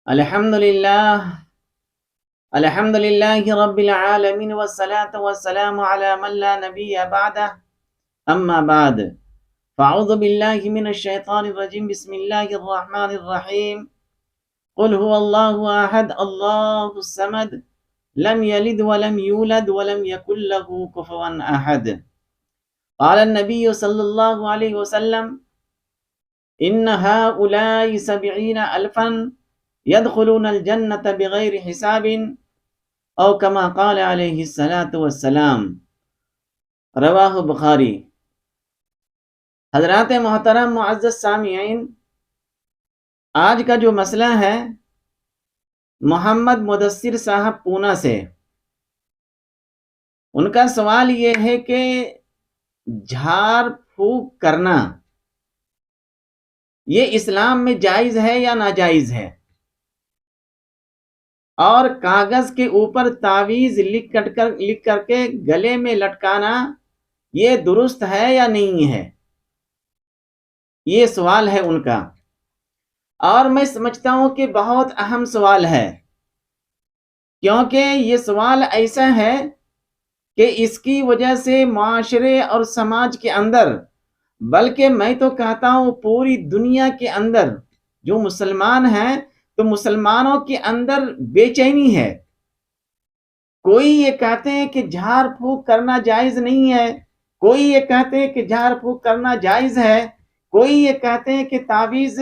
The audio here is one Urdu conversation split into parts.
الحمد لله الحمد لله رب العالمين والصلاة والسلام على من لا نبي بعده أما بعد فأعوذ بالله من الشيطان الرجيم بسم الله الرحمن الرحيم قل هو الله أحد الله الصمد لم يلد ولم يولد ولم يكن له كفوا أحد قال النبي صلى الله عليه وسلم إن هؤلاء 70,000 يدخلون الجنة بغير حساب او کما قال علیہ الصلاۃ والسلام، رواہ بخاری۔ حضرات محترم معزز سامعین، آج کا جو مسئلہ ہے محمد مدثر صاحب پونا سے، ان کا سوال یہ ہے کہ جھاڑ پھونک کرنا یہ اسلام میں جائز ہے یا ناجائز ہے، اور کاغذ کے اوپر تعویذ لکھ کر کے گلے میں لٹکانا یہ درست ہے یا نہیں ہے، یہ سوال ہے ان کا۔ اور میں سمجھتا ہوں کہ بہت اہم سوال ہے، کیونکہ یہ سوال ایسا ہے کہ اس کی وجہ سے معاشرے اور سماج کے اندر، بلکہ میں تو کہتا ہوں پوری دنیا کے اندر جو مسلمان ہیں تو مسلمانوں کے اندر بے چینی ہے۔ کوئی یہ کہتے ہیں کہ جھاڑ پھونک کرنا جائز نہیں ہے، کوئی یہ کہتے ہیں کہ جھاڑ پھونک کرنا جائز ہے، کوئی یہ کہتے ہیں کہ تعویذ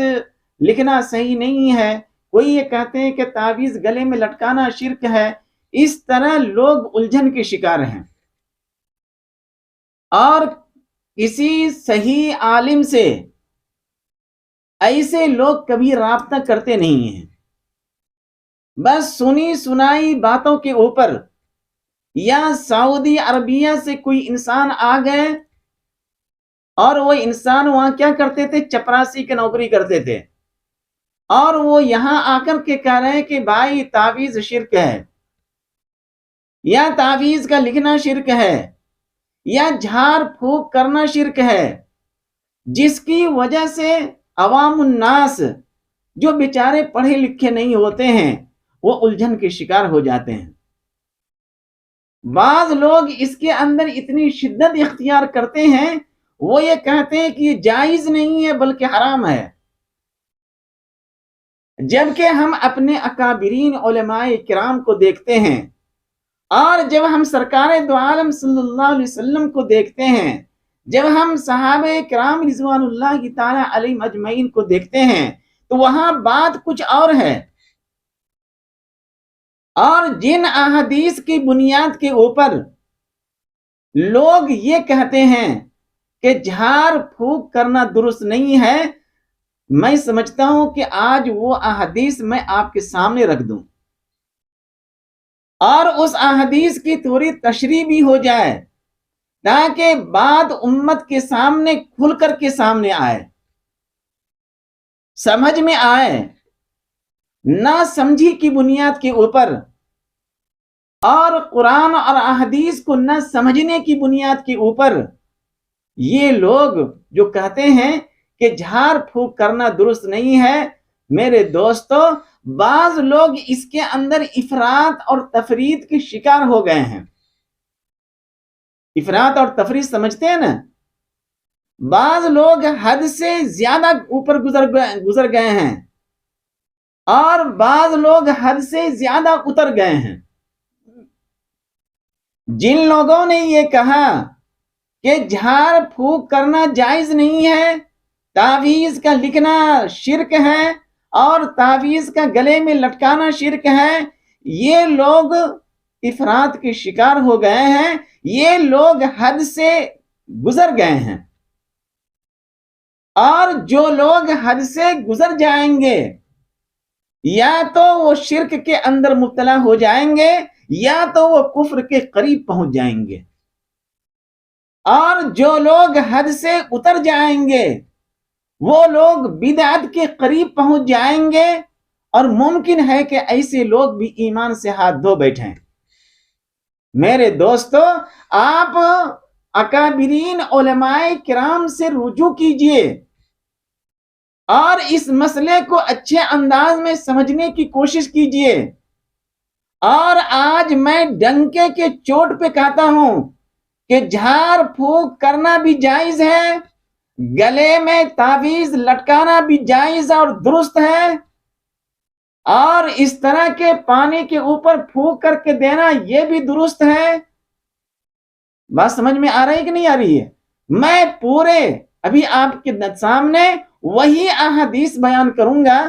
لکھنا صحیح نہیں ہے، کوئی یہ کہتے ہیں کہ تعویذ گلے میں لٹکانا شرک ہے۔ اس طرح لوگ الجھن کے شکار ہیں، اور کسی صحیح عالم سے ایسے لوگ کبھی رابطہ کرتے نہیں ہیں، بس سنی سنائی باتوں کے اوپر، یا سعودی عربیہ سے کوئی انسان آ گئے اور وہ انسان وہاں کیا کرتے تھے، چپراسی کی نوکری کرتے تھے، اور وہ یہاں آ کر کے کہہ رہے ہیں کہ بھائی تعویذ شرک ہے، یا تعویذ کا لکھنا شرک ہے، یا جھاڑ پھونک کرنا شرک ہے، جس کی وجہ سے عوام الناس جو بیچارے پڑھے لکھے نہیں ہوتے ہیں وہ الجھن کے شکار ہو جاتے ہیں۔ بعض لوگ اس کے اندر اتنی شدت اختیار کرتے ہیں، وہ یہ کہتے ہیں کہ یہ جائز نہیں ہے بلکہ حرام ہے، جبکہ ہم اپنے اکابرین علماء کرام کو دیکھتے ہیں، اور جب ہم سرکار دو عالم صلی اللہ علیہ وسلم کو دیکھتے ہیں، جب ہم صحابہ کرام رضوان اللہ تعالی علیہم اجمعین کو دیکھتے ہیں، تو وہاں بات کچھ اور ہے۔ اور جن احادیث کی بنیاد کے اوپر لوگ یہ کہتے ہیں کہ جھاڑ پھونک کرنا درست نہیں ہے، میں سمجھتا ہوں کہ آج وہ احادیث میں آپ کے سامنے رکھ دوں، اور اس احادیث کی تھوڑی تشریح بھی ہو جائے، تاکہ بات امت کے سامنے کھل کر کے سامنے آئے، سمجھ میں آئے۔ نہ سمجھی کی بنیاد کے اوپر اور قرآن اور احادیث کو نہ سمجھنے کی بنیاد کے اوپر یہ لوگ جو کہتے ہیں کہ جھاڑ پھونک کرنا درست نہیں ہے، میرے دوستو، بعض لوگ اس کے اندر افراط اور تفرید کے شکار ہو گئے ہیں۔ افراط اور تفرید سمجھتے ہیں نا؟ بعض لوگ حد سے زیادہ اوپر گزر گئے ہیں، اور بعض لوگ حد سے زیادہ اتر گئے ہیں۔ جن لوگوں نے یہ کہا کہ جھاڑ پھونک کرنا جائز نہیں ہے، تعویذ کا لکھنا شرک ہے، اور تعویذ کا گلے میں لٹکانا شرک ہے، یہ لوگ افراط کے شکار ہو گئے ہیں، یہ لوگ حد سے گزر گئے ہیں۔ اور جو لوگ حد سے گزر جائیں گے یا تو وہ شرک کے اندر مبتلا ہو جائیں گے، یا تو وہ کفر کے قریب پہنچ جائیں گے، اور جو لوگ حد سے اتر جائیں گے وہ لوگ بدعت کے قریب پہنچ جائیں گے، اور ممکن ہے کہ ایسے لوگ بھی ایمان سے ہاتھ دھو بیٹھیں۔ میرے دوستو، آپ اکابرین علماء کرام سے رجوع کیجئے، اور اس مسئلے کو اچھے انداز میں سمجھنے کی کوشش کیجئے۔ اور آج میں ڈنکے کے چوٹ پہ کہتا ہوں کہ جھاڑ پھونک کرنا بھی جائز ہے، گلے میں تعویذ لٹکانا بھی جائز اور درست ہے، اور اس طرح کے پانی کے اوپر پھونک کر کے دینا یہ بھی درست ہے۔ بات سمجھ میں آ رہی ہے کہ نہیں آ رہی ہے؟ میں پورے ابھی آپ کے سامنے وہی احادیث بیان کروں گا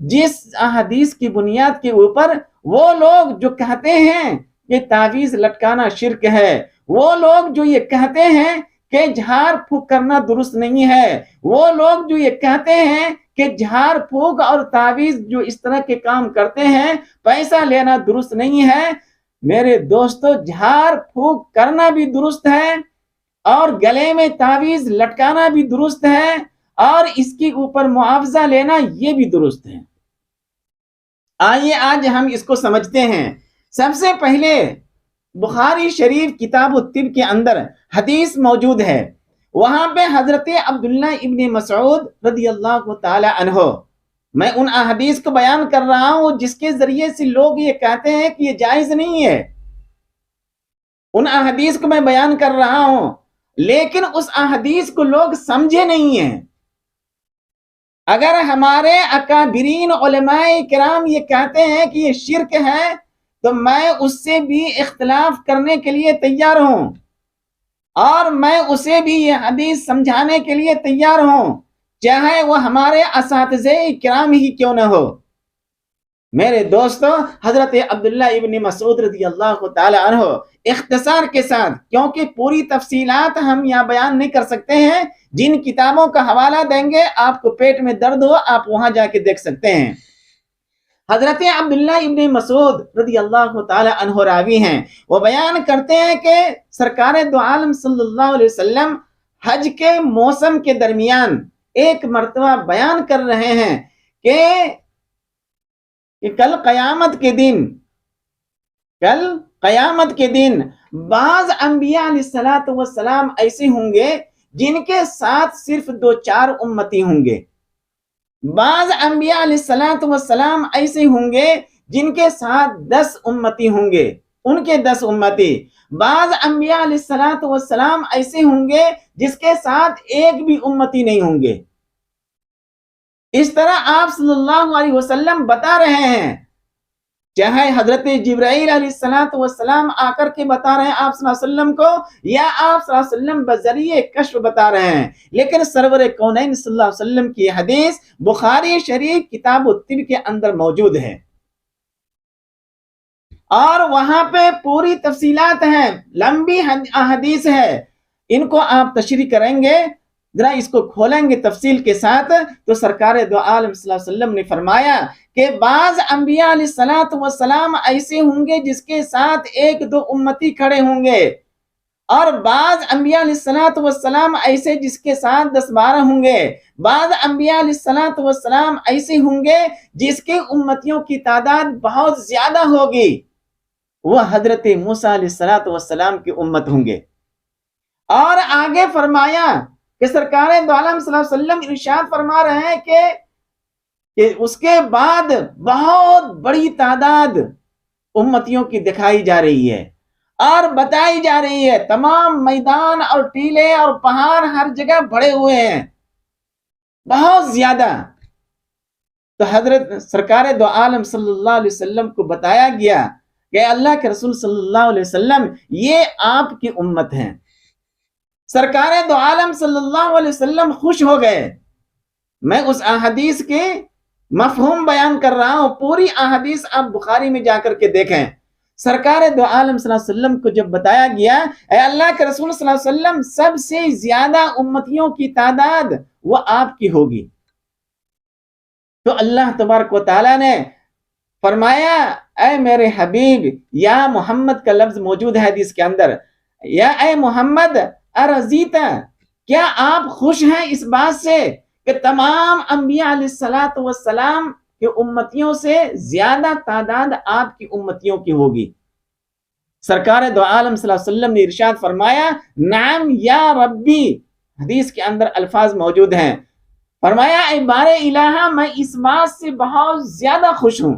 جس احادیث کی بنیاد کے اوپر وہ لوگ جو کہتے ہیں کہ تعویذ لٹکانا شرک ہے، وہ لوگ جو یہ کہتے ہیں کہ جھاڑ پھونک کرنا درست نہیں ہے، وہ لوگ جو یہ کہتے ہیں کہ جھاڑ پھونک اور تعویذ جو اس طرح کے کام کرتے ہیں پیسہ لینا درست نہیں ہے، میرے دوستو جھاڑ پھونک کرنا بھی درست ہے اور گلے میں تعویذ لٹکانا بھی درست ہے اور اس کے اوپر معاوضہ لینا یہ بھی درست ہے۔ آئیے آج ہم اس کو سمجھتے ہیں۔ سب سے پہلے بخاری شریف کتاب الطب کے اندر حدیث موجود ہے، وہاں پہ حضرت عبداللہ ابن مسعود رضی اللہ تعالی عنہ، میں ان احادیث کو بیان کر رہا ہوں جس کے ذریعے سے لوگ یہ کہتے ہیں کہ یہ جائز نہیں ہے، ان احادیث کو میں بیان کر رہا ہوں، لیکن اس احادیث کو لوگ سمجھے نہیں ہیں۔ اگر ہمارے اکابرین علماء کرام یہ کہتے ہیں کہ یہ شرک ہے تو میں اس سے بھی اختلاف کرنے کے لیے تیار ہوں، اور میں اسے بھی یہ حدیث سمجھانے کے لیے تیار ہوں، چاہے وہ ہمارے اساتذہ کرام ہی کیوں نہ ہو۔ میرے دوستو، حضرت عبداللہ ابن مسعود رضی اللہ تعالی عنہ اختصار کے ساتھ، کیونکہ پوری تفصیلات ہم یہاں بیان نہیں کر سکتے ہیں، جن کتابوں کا حوالہ دیں گے آپ کو پیٹ میں درد ہو آپ وہاں جا کے دیکھ سکتے ہیں۔ حضرت عبداللہ ابن مسعود رضی اللہ تعالی عنہ راوی ہیں، وہ بیان کرتے ہیں کہ سرکار دو عالم صلی اللہ علیہ وسلم حج کے موسم کے درمیان ایک مرتبہ بیان کر رہے ہیں کہ کل قیامت کے دن بعض انبیاء علیہ السلام ایسے ہوں گے جن کے ساتھ صرف 2-4 امتی ہوں گے، بعض انبیاء علیہ السلام ایسے ہوں گے جن کے ساتھ 10 امتی ہوں گے، ان کے 10 امتی، بعض انبیاء علیہ السلام ایسے ہوں گے جس کے ساتھ ایک بھی امتی نہیں ہوں گے۔ اس طرح آپ صلی اللہ علیہ وسلم بتا رہے ہیں، چاہے حضرت جبرائیل علیہ السلام آ کر کے بتا رہے ہیں آپ صلی اللہ علیہ وسلم کو، یا آپ صلی اللہ علیہ وسلم بذریعہ کشف بتا رہے ہیں، لیکن سرور کونین صلی اللہ علیہ وسلم کی حدیث بخاری شریف کتاب الطب کے اندر موجود ہے، اور وہاں پہ پوری تفصیلات ہیں، لمبی حدیث ہے، ان کو آپ تشریح کریں گے، ذرا اس کو کھولیں گے تفصیل کے ساتھ، تو سرکار دو عالم صلی اللہ علیہ وسلم نے فرمایا کہ بعض انبیاء علیہ السلام ایسے ہوں گے جس کے ساتھ 1-2 امتی کھڑے ہوں گے، اور بعض انبیاء علیہ السلام ایسے جس کے ساتھ 10-12 ہوں گے، بعض انبیاء علیہ السلام ایسے ہوں گے جس کے امتیوں کی تعداد بہت زیادہ ہوگی، وہ حضرت موسیٰ علیہ السلام کی امت ہوں گے۔ اور آگے فرمایا کہ سرکار دو عالم صلی اللہ علیہ وسلم ارشاد فرما رہے ہیں کہ اس کے بعد بہت بڑی تعداد امتیوں کی دکھائی جا رہی ہے اور بتائی جا رہی ہے، تمام میدان اور ٹیلے اور پہاڑ ہر جگہ بڑے ہوئے ہیں، بہت زیادہ۔ تو حضرت سرکار دو عالم صلی اللہ علیہ وسلم کو بتایا گیا کہ اللہ کے رسول صلی اللہ علیہ وسلم یہ آپ کی امت ہیں۔ سرکار دو عالم صلی اللہ علیہ وسلم خوش ہو گئے۔ میں اس احادیث کے مفہوم بیان کر رہا ہوں، پوری احادیث آپ بخاری میں جا کر کے دیکھیں۔ سرکار دو عالم صلی اللہ علیہ وسلم کو جب بتایا گیا اے اللہ کے رسول صلی اللہ علیہ وسلم سب سے زیادہ امتیوں کی تعداد وہ آپ کی ہوگی، تو اللہ تبارک و تعالیٰ نے فرمایا اے میرے حبیب، یا محمد کا لفظ موجود ہے حدیث کے اندر، یا اے محمد ارضیتا، کیا آپ خوش ہیں اس بات سے کہ تمام انبیاء علیہ السلام کی امتیوں سے زیادہ تعداد آپ کی امتیوں کی ہوگی؟ سرکار دو عالم صلی اللہ علیہ وسلم نے ارشاد فرمایا نعم یا ربی، حدیث کے اندر الفاظ موجود ہیں، فرمایا اے بار الہ میں اس بات سے بہت زیادہ خوش ہوں.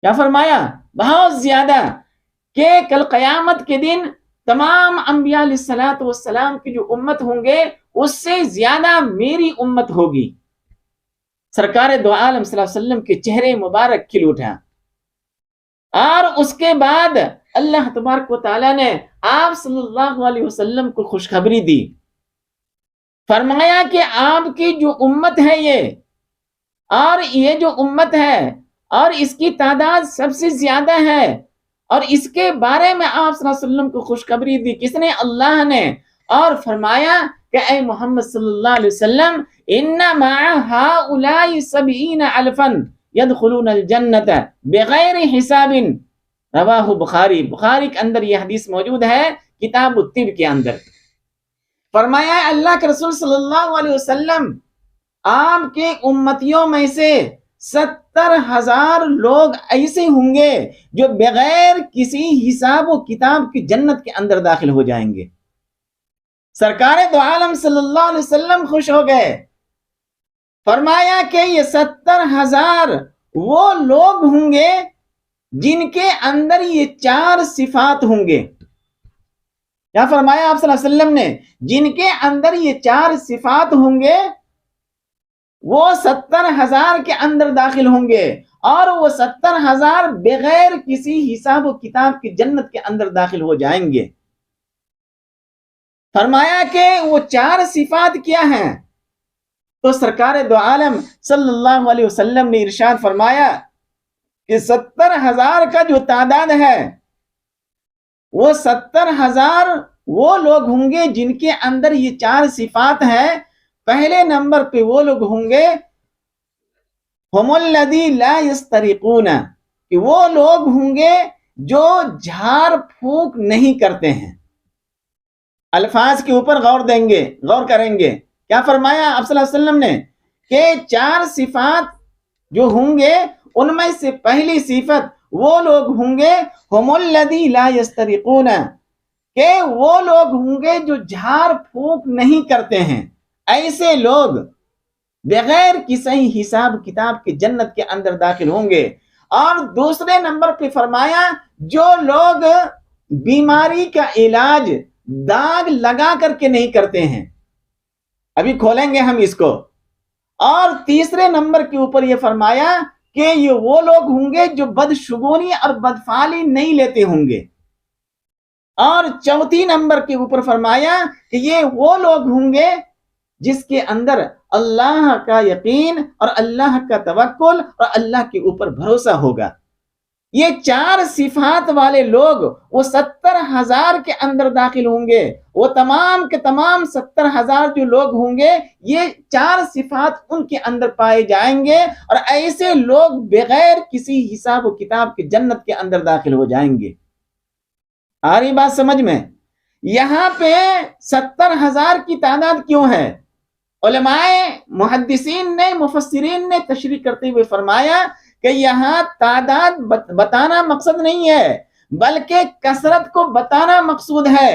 کیا فرمایا؟ بہت زیادہ، کہ کل قیامت کے دن تمام انبیاء علیہ الصلوۃ والسلام کی جو امت ہوں گے اس سے زیادہ میری امت ہوگی. سرکار دو عالم صلی اللہ علیہ وسلم کے چہرے مبارک کھل اٹھا، اور اس کے بعد اللہ تبارک و تعالیٰ نے آپ صلی اللہ علیہ وسلم کو خوشخبری دی. فرمایا کہ آپ کی جو امت ہے یہ جو امت ہے اور اس کی تعداد سب سے زیادہ ہے، اور اس کے بارے میں آپ صلی اللہ علیہ وسلم کو خوشخبری دی. کس نے؟ اللہ نے. اور فرمایا کہ اے محمد صلی اللہ علیہ وسلم ان مع هؤلاء 70,000 يدخلون الجنت بغیر حساب. رواہ بخاری کے اندر یہ حدیث موجود ہے، کتاب الطب کے اندر. فرمایا اللہ کے رسول صلی اللہ علیہ وسلم آپ کے امتیوں میں سے 70,000 لوگ ایسے ہوں گے جو بغیر کسی حساب و کتاب کی جنت کے اندر داخل ہو جائیں گے. سرکار دو عالم صلی اللہ علیہ وسلم خوش ہو گئے. فرمایا کہ یہ 70,000 وہ لوگ ہوں گے جن کے اندر یہ 4 صفات ہوں گے. کیا فرمایا آپ صلی اللہ علیہ وسلم نے؟ جن کے اندر یہ 4 صفات ہوں گے وہ 70,000 کے اندر داخل ہوں گے، اور وہ 70,000 بغیر کسی حساب و کتاب کی جنت کے اندر داخل ہو جائیں گے. فرمایا کہ وہ 4 صفات کیا ہیں؟ تو سرکار دو عالم صلی اللہ علیہ وسلم نے ارشاد فرمایا کہ 70,000 کا جو تعداد ہے وہ 70,000 وہ لوگ ہوں گے جن کے اندر یہ 4 صفات ہیں. پہلے نمبر پہ وہ لوگ ہوں گے ہم الذی لا یسترقون، کہ وہ لوگ ہوں گے جو جھاڑ پھونک نہیں کرتے ہیں. الفاظ کے اوپر غور کریں گے. کیا فرمایا آپ صلی اللہ علیہ وسلم نے؟ کہ 4 صفات جو ہوں گے ان میں سے پہلی صفت وہ لوگ ہوں گے ہم الذی لا یسترقون، کہ وہ لوگ ہوں گے جو جھاڑ پھونک نہیں کرتے ہیں. ایسے لوگ بغیر کسی حساب کتاب کی جنت کے اندر داخل ہوں گے. اور دوسرے نمبر پہ فرمایا جو لوگ بیماری کا علاج داغ لگا کر کے نہیں کرتے ہیں. ابھی کھولیں گے ہم اس کو. اور تیسرے نمبر کے اوپر یہ فرمایا کہ یہ وہ لوگ ہوں گے جو بدشگونی اور بدفعلی نہیں لیتے ہوں گے. اور چوتھی نمبر کے اوپر فرمایا کہ یہ وہ لوگ ہوں گے جس کے اندر اللہ کا یقین اور اللہ کا توکل اور اللہ کے اوپر بھروسہ ہوگا. یہ 4 صفات والے لوگ وہ 70,000 کے اندر داخل ہوں گے. وہ تمام کے تمام 70,000 جو لوگ ہوں گے یہ 4 صفات ان کے اندر پائے جائیں گے، اور ایسے لوگ بغیر کسی حساب و کتاب کی جنت کے اندر داخل ہو جائیں گے. آ رہی بات سمجھ میں؟ یہاں پہ 70,000 کی تعداد کیوں ہے؟ علماء محدثین نے مفسرین نے تشریح کرتے ہوئے فرمایا کہ یہاں تعداد بتانا مقصد نہیں ہے بلکہ کثرت کو بتانا مقصود ہے.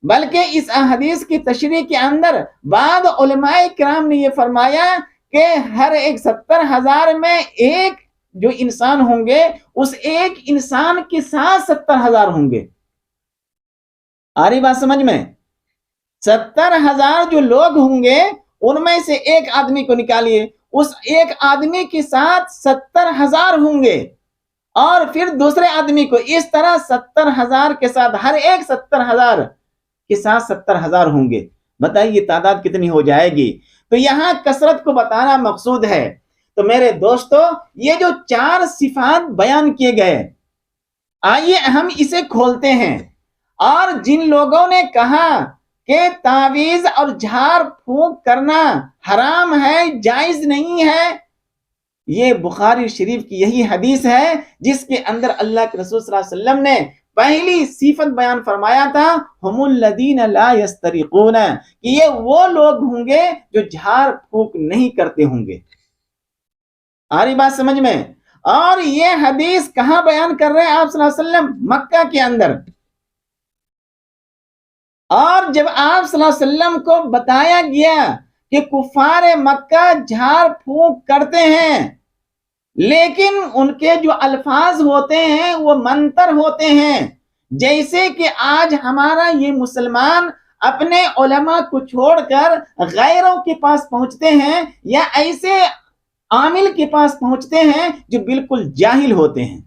بلکہ اس احادیث کی تشریح کے اندر بعض علماء کرام نے یہ فرمایا کہ ہر ایک 70,000 میں ایک جو انسان ہوں گے اس ایک انسان کے ساتھ 70,000 ہوں گے. آ رہی بات سمجھ میں؟ 70,000 جو لوگ ہوں گے ان میں سے ایک آدمی کو نکالیے، اس ایک آدمی کے ساتھ 70,000 ہوں گے، اور پھر دوسرے آدمی کو، اس طرح 70,000 کے ساتھ ہر ایک 70,000 کے ساتھ 70,000 ہوں گے. بتائیے تعداد کتنی ہو جائے گی؟ تو یہاں کثرت کو بتانا مقصود ہے. تو میرے دوستو یہ جو 4 صفات بیان کیے گئے، آئیے ہم اسے کھولتے ہیں. اور جن لوگوں نے کہا کہ تعویذ اور جھاڑ پھونک کرنا حرام ہے، جائز نہیں ہے، یہ بخاری شریف کی یہی حدیث ہے جس کے اندر اللہ کے رسول صلی اللہ علیہ وسلم نے پہلی صفت بیان فرمایا تھا ہم الذین لا یسترقون، کہ یہ وہ لوگ ہوں گے جو جھاڑ پھونک نہیں کرتے ہوں گے. آ رہی بات سمجھ میں؟ اور یہ حدیث کہاں بیان کر رہے ہیں آپ صلی اللہ علیہ وسلم؟ مکہ کے اندر. اور جب آپ صلی اللہ علیہ وسلم کو بتایا گیا کہ کفار مکہ جھاڑ پھونک کرتے ہیں، لیکن ان کے جو الفاظ ہوتے ہیں وہ منتر ہوتے ہیں. جیسے کہ آج ہمارا یہ مسلمان اپنے علماء کو چھوڑ کر غیروں کے پاس پہنچتے ہیں یا ایسے عامل کے پاس پہنچتے ہیں جو بالکل جاہل ہوتے ہیں.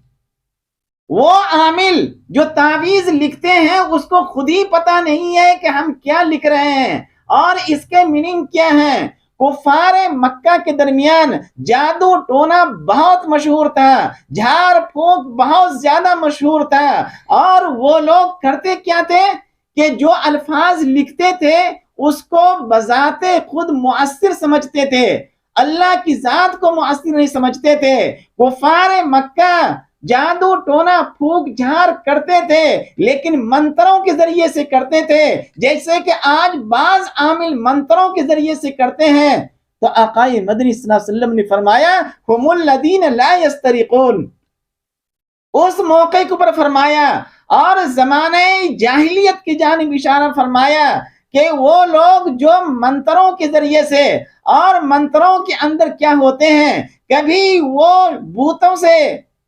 وہ عامل جو تعویذ لکھتے ہیں اس کو خود ہی پتا نہیں ہے کہ ہم کیا لکھ رہے ہیں اور اس کے میننگ کیا ہے. کفار مکہ کے درمیان جادو ٹونا بہت مشہور تھا، جھاڑ پھونک بہت زیادہ مشہور تھا، اور وہ لوگ کرتے کیا تھے کہ جو الفاظ لکھتے تھے اس کو بذات خود مؤثر سمجھتے تھے، اللہ کی ذات کو مؤثر نہیں سمجھتے تھے. کفار مکہ جادو ٹونا پھونک جھاڑ کرتے تھے لیکن منتروں کے ذریعے سے کرتے تھے، جیسے کہ آج بعض عامل منتروں کے ذریعے سے کرتے ہیں. تو آقا مدنی صلی اللہ علیہ وسلم نے فرمایا ہم الذین لا یسترقون، اس موقع کے اوپر فرمایا اور زمانے جاہلیت کی جانب اشارہ فرمایا کہ وہ لوگ جو منتروں کے ذریعے سے، اور منتروں کے اندر کیا ہوتے ہیں، کبھی وہ بتوں سے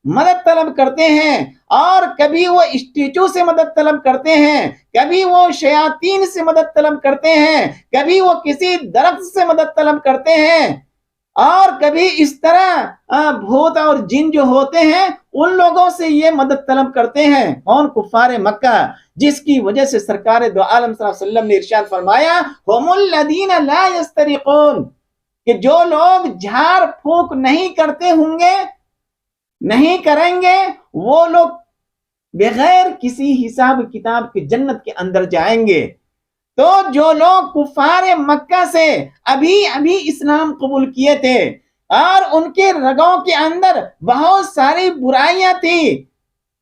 مدد طلب کرتے ہیں اور کبھی وہ اسٹیچو سے مدد طلب کرتے ہیں، کبھی وہ شیاطین سے مدد طلب کرتے ہیں، کبھی وہ کسی درخت سے مدد طلب کرتے ہیں، اور کبھی اس طرح بھوت اور جن جو ہوتے ہیں ان لوگوں سے یہ مدد طلب کرتے ہیں. کون؟ کفار مکہ، جس کی وجہ سے سرکار دو عالم صلی اللہ علیہ وسلم نے ارشاد فرمایا ہم الذین لا یسترقون، کہ جو لوگ جھاڑ پھونک نہیں کرتے ہوں گے، نہیں کریں گے، وہ لوگ بغیر کسی حساب کتاب کے جنت کے اندر جائیں گے. تو جو لوگ کفار مکہ سے ابھی اسلام قبول کیے تھے اور ان کے رگوں کے اندر بہت ساری برائیاں تھی،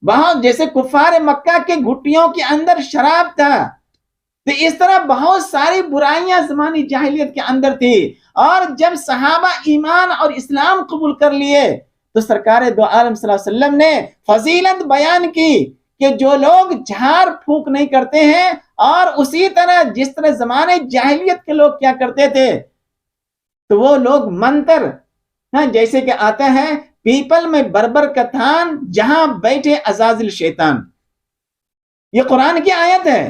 بہت، جیسے کفار مکہ کے گھٹیوں کے اندر شراب تھا، تو اس طرح بہت ساری برائیاں زمانی جاہلیت کے اندر تھی. اور جب صحابہ ایمان اور اسلام قبول کر لیے تو سرکار دو عالم صلی اللہ علیہ وسلم نے فضیلت بیان کی کہ جو لوگ جھاڑ پھونک نہیں کرتے ہیں، اور اسی طرح جس طرح زمانے جاہلیت کے لوگ کیا کرتے تھے، تو وہ لوگ منتر، جیسے کہ آتا ہے پیپل میں بربر کا تھان جہاں بیٹھے عزازل شیطان. یہ قرآن کی آیت ہے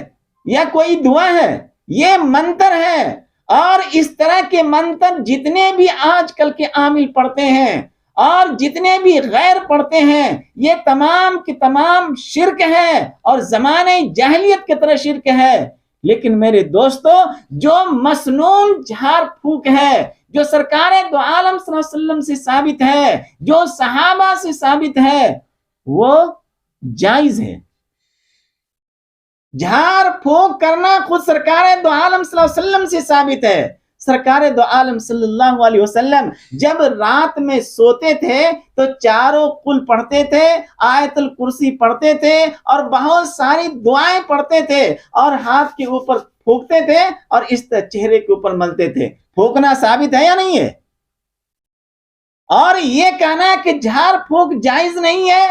یا کوئی دعا ہے؟ یہ منتر ہے. اور اس طرح کے منتر جتنے بھی آج کل کے عامل پڑھتے ہیں اور جتنے بھی غیر پڑھتے ہیں، یہ تمام کے تمام شرک ہے اور زمانے جاہلیت کی طرح شرک ہے. لیکن میرے دوستو، جو مسنون جھاڑ پھونک ہے، جو سرکار دو عالم صلی اللہ علیہ وسلم سے ثابت ہے، جو صحابہ سے ثابت ہے، وہ جائز ہے. جھاڑ پھونک کرنا خود سرکار دو عالم صلی اللہ علیہ وسلم سے ثابت ہے. سرکار دو عالم صلی اللہ علیہ وسلم جب رات میں سوتے تھے تو چاروں قل پڑھتے تھے، آیت الکرسی پڑھتے تھے اور بہت ساری دعائیں پڑھتے تھے، اور ہاتھ کے اوپر پھونکتے تھے اور اس طرح چہرے کے اوپر ملتے تھے. پھونکنا ثابت ہے یا نہیں ہے؟ اور یہ کہنا کہ جھاڑ پھونک جائز نہیں ہے،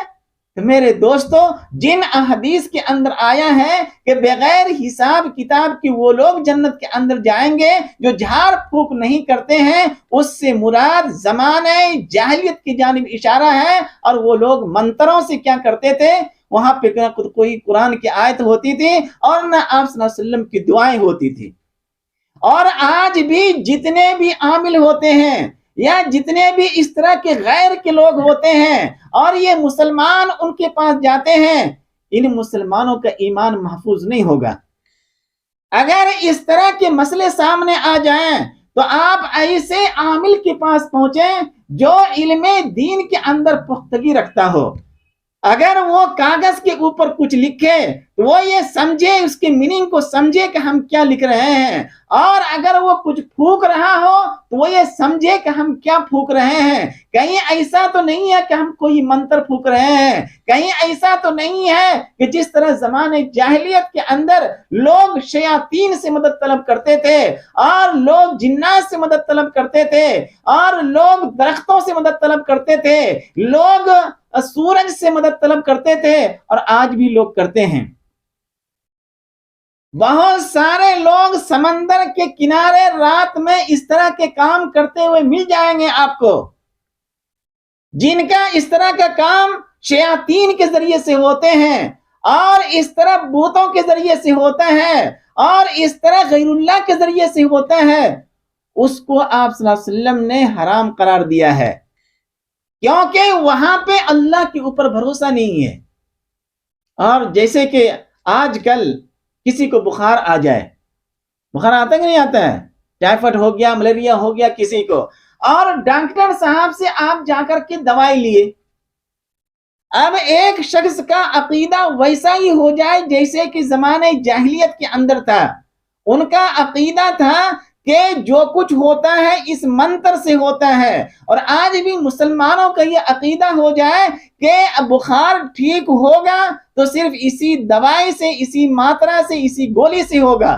تو میرے دوستو، جن احادیث کے اندر آیا ہے کہ بغیر حساب کتاب کی وہ لوگ جنت کے اندر جائیں گے جو جھاڑ پھونک نہیں کرتے ہیں، اس سے مراد زمانے جاہلیت کی جانب اشارہ ہے. اور وہ لوگ منتروں سے کیا کرتے تھے، وہاں پہ کوئی قرآن کی آیت ہوتی تھی اور نہ آپ صلی اللہ علیہ وسلم کی دعائیں ہوتی تھی. اور آج بھی جتنے بھی عامل ہوتے ہیں یا جتنے بھی اس طرح کے غیر کے لوگ ہوتے ہیں اور یہ مسلمان ان کے پاس جاتے ہیں، ان مسلمانوں کا ایمان محفوظ نہیں ہوگا. اگر اس طرح کے مسئلے سامنے آ جائیں تو آپ ایسے عامل کے پاس پہنچیں جو علم دین کے اندر پختگی رکھتا ہو. اگر وہ کاغذ کے اوپر کچھ لکھے تو وہ یہ سمجھے، اس کے میننگ کو سمجھے کہ ہم کیا لکھ رہے ہیں، اور اگر وہ کچھ پھونک رہا ہو تو وہ یہ سمجھے کہ ہم کیا پھونک رہے ہیں. کہیں ایسا تو نہیں ہے کہ ہم کوئی منتر پھونک رہے ہیں، کہیں ایسا تو نہیں ہے کہ جس طرح زمانے جاہلیت کے اندر لوگ شیاطین سے مدد طلب کرتے تھے اور لوگ جنات سے مدد طلب کرتے تھے اور لوگ درختوں سے مدد طلب کرتے تھے، لوگ سورج سے مدد طلب کرتے تھے، اور آج بھی لوگ کرتے ہیں. بہت سارے لوگ سمندر کے کنارے رات میں اس طرح کے کام کرتے ہوئے مل جائیں گے آپ کو، جن کا اس طرح کا کام شیاطین کے ذریعے سے ہوتے ہیں، اور اس طرح بوتوں کے ذریعے سے ہوتا ہے، اور اس طرح غیر اللہ کے ذریعے سے ہوتا ہے، اس کو آپ صلی اللہ علیہ وسلم نے حرام قرار دیا ہے، کیونکہ وہاں پہ اللہ کے اوپر بھروسہ نہیں ہے۔ اور جیسے کہ آج کل کسی کو بخار آ جائے، بخار آتا ہے کہ نہیں آتا ہے، ٹائیفائڈ ہو گیا، ملیریا ہو گیا کسی کو، اور ڈاکٹر صاحب سے آپ جا کر کے دوائی لیے، اب ایک شخص کا عقیدہ ویسا ہی ہو جائے جیسے کہ زمانے جاہلیت کے اندر تھا۔ ان کا عقیدہ تھا کہ جو کچھ ہوتا ہے اس منتر سے ہوتا ہے، اور آج بھی مسلمانوں کا یہ عقیدہ ہو جائے کہ بخار ٹھیک ہوگا تو صرف اسی دوائی سے، اسی ماترا سے، اسی گولی سے ہوگا۔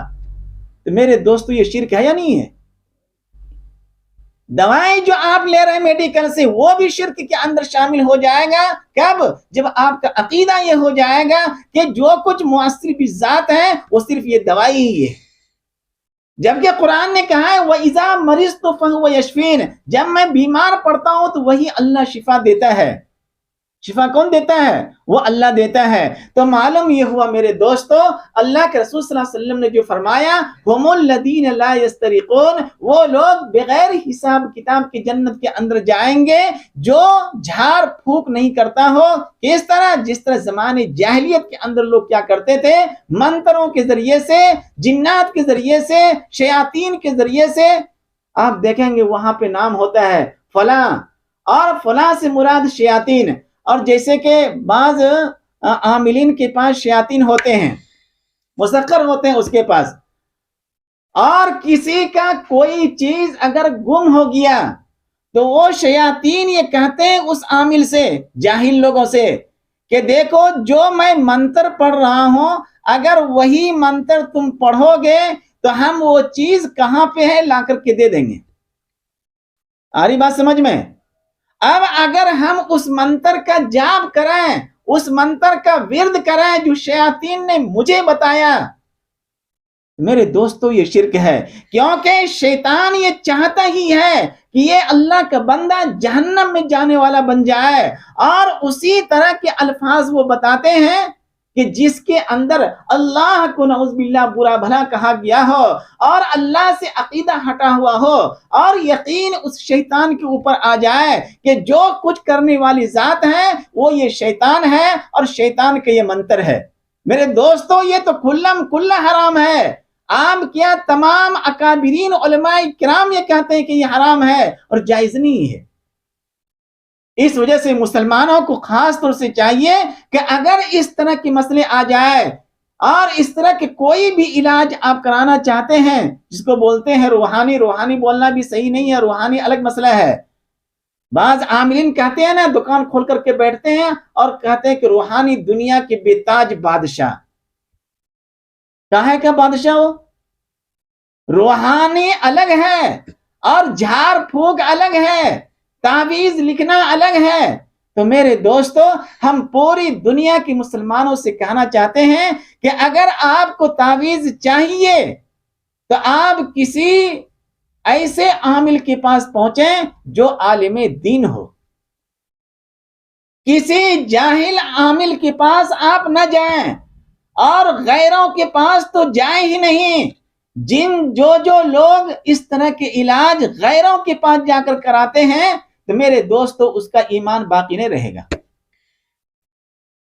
تو میرے دوستو، یہ شرک ہے یا نہیں ہے؟ دوائی جو آپ لے رہے ہیں میڈیکل سے، وہ بھی شرک کے اندر شامل ہو جائے گا۔ کب؟ جب آپ کا عقیدہ یہ ہو جائے گا کہ جو کچھ مؤثر بذات ہے وہ صرف یہ دوائی ہی ہے، جبکہ قرآن نے کہا ہے وَإِذَا مَرِضْتُ فَهُوَ يَشْفِينِ، جب میں بیمار پڑتا ہوں تو وہی اللہ شفا دیتا ہے۔ شفا کون دیتا ہے؟ وہ اللہ دیتا ہے۔ تو معلوم یہ ہوا میرے دوستو، اللہ کے رسول صلی اللہ علیہ وسلم نے جو فرمایا هُمُ الَّذِينَ لَا يَسْتَرِقُونَ، وہ لوگ بغیر حساب کتاب کی جنت کے اندر جائیں گے جو جھاڑ پھونک نہیں کرتا ہو۔ کس طرح؟ جس طرح زمانے جاہلیت کے اندر لوگ کیا کرتے تھے، منتروں کے ذریعے سے، جنات کے ذریعے سے، شیاطین کے ذریعے سے۔ آپ دیکھیں گے وہاں پہ نام ہوتا ہے فلاں، اور فلاں سے مراد شیاطین، اور جیسے کہ بعض عاملین کے پاس شیاطین ہوتے ہیں، مسخر ہوتے ہیں اس کے پاس، اور کسی کا کوئی چیز اگر گم ہو گیا تو وہ شیاطین یہ کہتے ہیں اس عامل سے، جاہل لوگوں سے، کہ دیکھو جو میں منتر پڑھ رہا ہوں، اگر وہی منتر تم پڑھو گے تو ہم وہ چیز کہاں پہ ہے لا کر کے دے دیں گے۔ آ رہی بات سمجھ میں؟ اب اگر ہم اس منتر کا جاب کریں، اس منتر کا ورد کریں جو شیاطین نے مجھے بتایا، میرے دوستو یہ شرک ہے، کیونکہ شیطان یہ چاہتا ہی ہے کہ یہ اللہ کا بندہ جہنم میں جانے والا بن جائے، اور اسی طرح کے الفاظ وہ بتاتے ہیں کہ جس کے اندر اللہ کو نعوذ باللہ برا بھلا کہا گیا ہو، اور اللہ سے عقیدہ ہٹا ہوا ہو، اور یقین اس شیطان کے اوپر آ جائے کہ جو کچھ کرنے والی ذات ہے وہ یہ شیطان ہے، اور شیطان کا یہ منتر ہے۔ میرے دوستو یہ تو کلم کلہ حرام ہے۔ آپ کیا تمام اکابرین علماء کرام یہ کہتے ہیں کہ یہ حرام ہے اور جائز نہیں ہے۔ اس وجہ سے مسلمانوں کو خاص طور سے چاہیے کہ اگر اس طرح کے مسئلے آ جائے، اور اس طرح کے کوئی بھی علاج آپ کرانا چاہتے ہیں، جس کو بولتے ہیں روحانی، روحانی بولنا بھی صحیح نہیں ہے، روحانی الگ مسئلہ ہے۔ بعض عاملین کہتے ہیں نا، دکان کھول کر کے بیٹھتے ہیں اور کہتے ہیں کہ روحانی دنیا کے بے تاج بادشاہ۔ کہاں ہے کیا بادشاہ ہو؟ روحانی الگ ہے، اور جھاڑ پھونک الگ ہے، تعویذ لکھنا الگ ہے۔ تو میرے دوستو، ہم پوری دنیا کے مسلمانوں سے کہنا چاہتے ہیں کہ اگر آپ کو تعویذ چاہیے تو آپ کسی ایسے عامل کے پاس پہنچیں جو عالم دین ہو۔ کسی جاہل عامل کے پاس آپ نہ جائیں، اور غیروں کے پاس تو جائیں ہی نہیں۔ جو لوگ اس طرح کے علاج غیروں کے پاس جا کر کراتے ہیں، تو میرے دوستو اس کا ایمان باقی نہیں رہے گا۔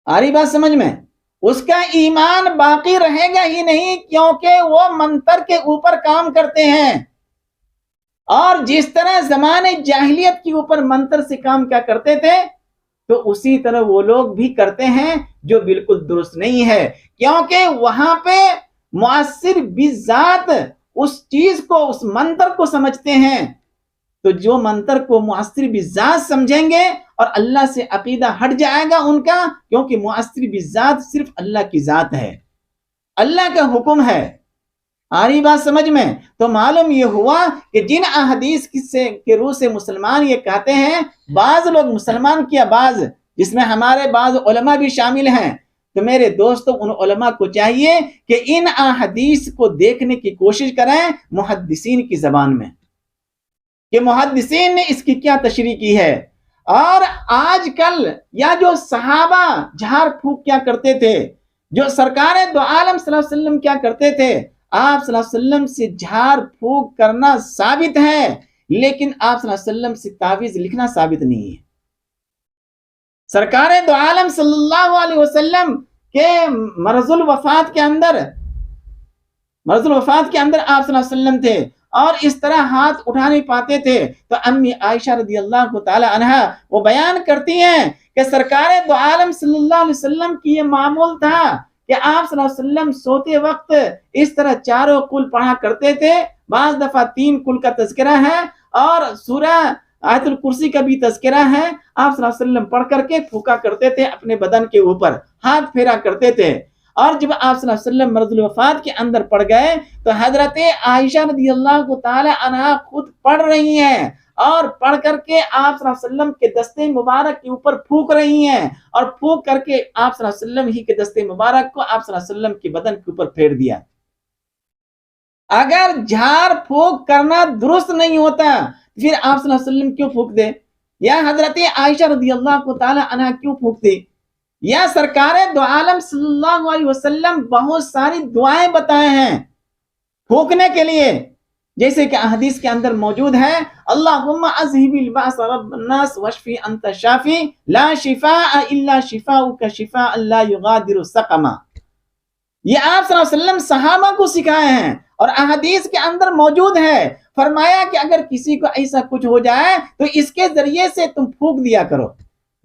آ رہی بات سمجھ میں؟ اس کا ایمان باقی رہے گا ہی نہیں، کیونکہ وہ منتر کے اوپر کام کرتے ہیں، اور جس طرح زمانے جاہلیت کے اوپر منتر سے کام کیا کرتے تھے، تو اسی طرح وہ لوگ بھی کرتے ہیں، جو بالکل درست نہیں ہے، کیونکہ وہاں پہ مؤثر بذات اس چیز کو، اس منتر کو سمجھتے ہیں۔ تو جو منتر کو مؤثر بذات سمجھیں گے اور اللہ سے عقیدہ ہٹ جائے گا ان کا، کیونکہ مؤثر بذات صرف اللہ کی ذات ہے، اللہ کا حکم ہے۔ آ رہی بات سمجھ میں؟ تو معلوم یہ ہوا کہ جن احادیث کے روح سے مسلمان یہ کہتے ہیں، بعض لوگ مسلمان کیا، بعض جس میں ہمارے بعض علماء بھی شامل ہیں، تو میرے دوستوں ان علماء کو چاہیے کہ ان احادیث کو دیکھنے کی کوشش کریں محدثین کی زبان میں، کہ محدثین نے اس کی کیا تشریح کی ہے۔ اور آج کل یا جو صحابہ جھاڑ پھونک کیا کرتے تھے، جو سرکار دو عالم صلی اللہ علیہ وسلم کیا کرتے تھے، آپ صلی اللہ علیہ وسلم سے جھاڑ پھونک کرنا ثابت ہے، لیکن آپ صلی اللہ علیہ وسلم سے تعویذ لکھنا ثابت نہیں ہے۔ سرکار دو عالم صلی اللہ علیہ وسلم کے مرض الوفات کے اندر آپ صلی اللہ علیہ وسلم تھے اور اس طرح ہاتھ اٹھا نہیں پاتے تھے، تو امی عائشہ رضی اللہ تعالی عنہا وہ بیان کرتی ہیں کہ سرکار دو عالم صلی اللہ علیہ وسلم کی یہ معمول تھا کہ آپ صلی اللہ علیہ وسلم سوتے وقت اس طرح چاروں کل پڑھا کرتے تھے، بعض دفعہ 3 کل کا تذکرہ ہے اور سورہ آیت الکرسی کا بھی تذکرہ ہے، آپ صلی اللہ علیہ وسلم پڑھ کر کے پھونکا کرتے تھے اپنے بدن کے اوپر، ہاتھ پھیرا کرتے تھے۔ اور جب آپ صلی اللہ علیہ وسلم مرض الوفات کے اندر پڑ گئے تو حضرت عائشہ رضی اللہ تعالی عنہا خود پڑھ رہی ہیں اور پڑھ کر کے آپ صلی اللہ علیہ وسلم کے دستے مبارک کے اوپر پھونک رہی ہیں، اور پھونک کر کے آپ صلی اللہ علیہ وسلم ہی کے دستے مبارک کو آپ صلی اللہ علیہ وسلم کے بدن کے اوپر پھیر دیا۔ اگر جھاڑ پھونک کرنا درست نہیں ہوتا پھر آپ صلی اللہ علیہ وسلم کیوں پھونک دے، یا حضرت عائشہ رضی اللہ تعالی عنہا کیوں پھونکتے، یا سرکار دو عالم صلی اللہ علیہ وسلم بہت ساری دعائیں بتائے ہیں پھونکنے کے لیے، جیسے کہ احادیث کے اندر موجود ہے، اللہم اذہب الباس رب الناس واشفی انت شافی لا شفاء الا شفاؤک شفاء لا یغادر سقما۔ یہ آپ صلی اللہ علیہ وسلم صحابہ کو سکھائے ہیں اور احادیث کے اندر موجود ہے، فرمایا کہ اگر کسی کو ایسا کچھ ہو جائے تو اس کے ذریعے سے تم پھونک دیا کرو،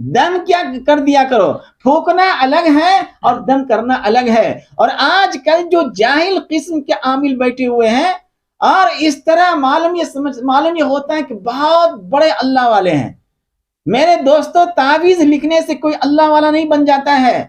دم کیا کر دیا کرو، پھونکنا الگ ہے اور دم کرنا الگ ہے۔ اور آج کل جو جاہل قسم کے عامل بیٹھے ہوئے ہیں اور اس طرح معلوم یہ ہوتا ہے کہ بہت بڑے اللہ والے ہیں۔ میرے دوستو، تعویذ لکھنے سے کوئی اللہ والا نہیں بن جاتا ہے،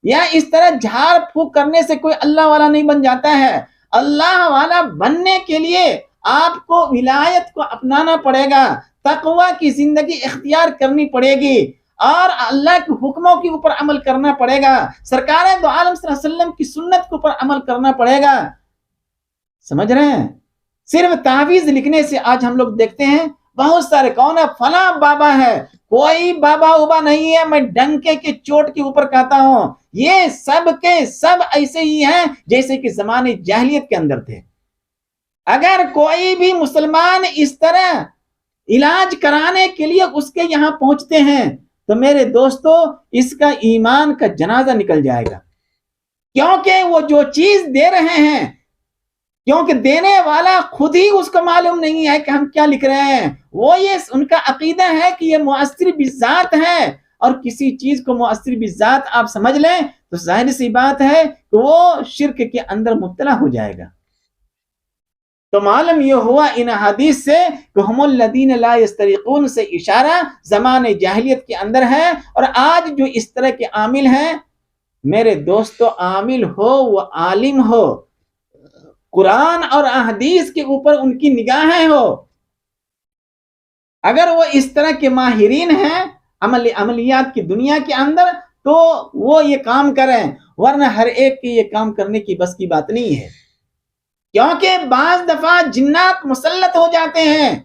یا اس طرح جھاڑ پھونک کرنے سے کوئی اللہ والا نہیں بن جاتا ہے۔ اللہ والا بننے کے لیے آپ کو ولایت کو اپنانا پڑے گا، تقوی کی زندگی اختیار کرنی پڑے گی اور اللہ کے حکموں کے اوپر عمل کرنا پڑے گا، سرکار دو عالم صلی اللہ علیہ وسلم کی سنت کے اوپر عمل کرنا پڑے گا۔ سمجھ رہے ہیں؟ صرف تعویذ لکھنے سے آج ہم لوگ دیکھتے ہیں بہت سارے، کون ہے فلاں بابا ہے، کوئی بابا اوبا نہیں ہے، میں ڈنکے کے چوٹ کے اوپر کہتا ہوں، یہ سب کے سب ایسے ہی ہیں جیسے کہ زمانے جاہلیت کے اندر تھے۔ اگر کوئی بھی مسلمان اس طرح علاج کرانے کے لیے اس کے یہاں پہنچتے ہیں تو میرے دوستو اس کا ایمان کا جنازہ نکل جائے گا، کیونکہ وہ جو چیز دے رہے ہیں، کیونکہ دینے والا خود ہی اس کو معلوم نہیں ہے کہ ہم کیا لکھ رہے ہیں، وہ یہ ان کا عقیدہ ہے کہ یہ مؤثر بالذات ہے، اور کسی چیز کو مؤثر بالذات آپ سمجھ لیں تو ظاہر سی بات ہے کہ وہ شرک کے اندر مبتلا ہو جائے گا۔ تو معلوم یہ ہوا ان حدیث سے کہ ہم الذین لا یسترقون سے اشارہ زمانے جاہلیت کے اندر ہے، اور آج جو اس طرح کے عامل ہیں، میرے دوستو عامل ہو وہ عالم ہو، قرآن اور احادیث کے اوپر ان کی نگاہیں ہو، اگر وہ اس طرح کے ماہرین ہیں عملیات کی دنیا کے اندر تو وہ یہ کام کریں، ورنہ ہر ایک کے یہ کام کرنے کی بس کی بات نہیں ہے، کیونکہ بعض دفعہ جنات مسلط ہو جاتے ہیں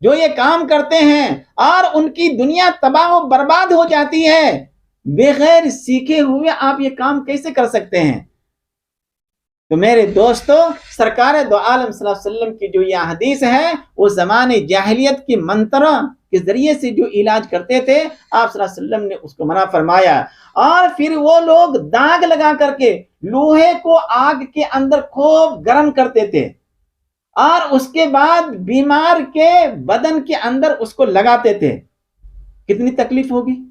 جو یہ کام کرتے ہیں اور ان کی دنیا تباہ و برباد ہو جاتی ہے۔ بغیر سیکھے ہوئے آپ یہ کام کیسے کر سکتے ہیں؟ تو میرے دوستو، سرکار دو عالم صلی اللہ علیہ وسلم کی جو یہ حدیث ہے وہ زمانے جاہلیت کی منتروں کے ذریعے سے جو علاج کرتے تھے، آپ صلی اللہ علیہ وسلم نے اس کو منع فرمایا، اور پھر وہ لوگ داغ لگا کر کے لوہے کو آگ کے اندر خوب گرم کرتے تھے اور اس کے بعد بیمار کے بدن کے اندر اس کو لگاتے تھے۔ کتنی تکلیف ہوگی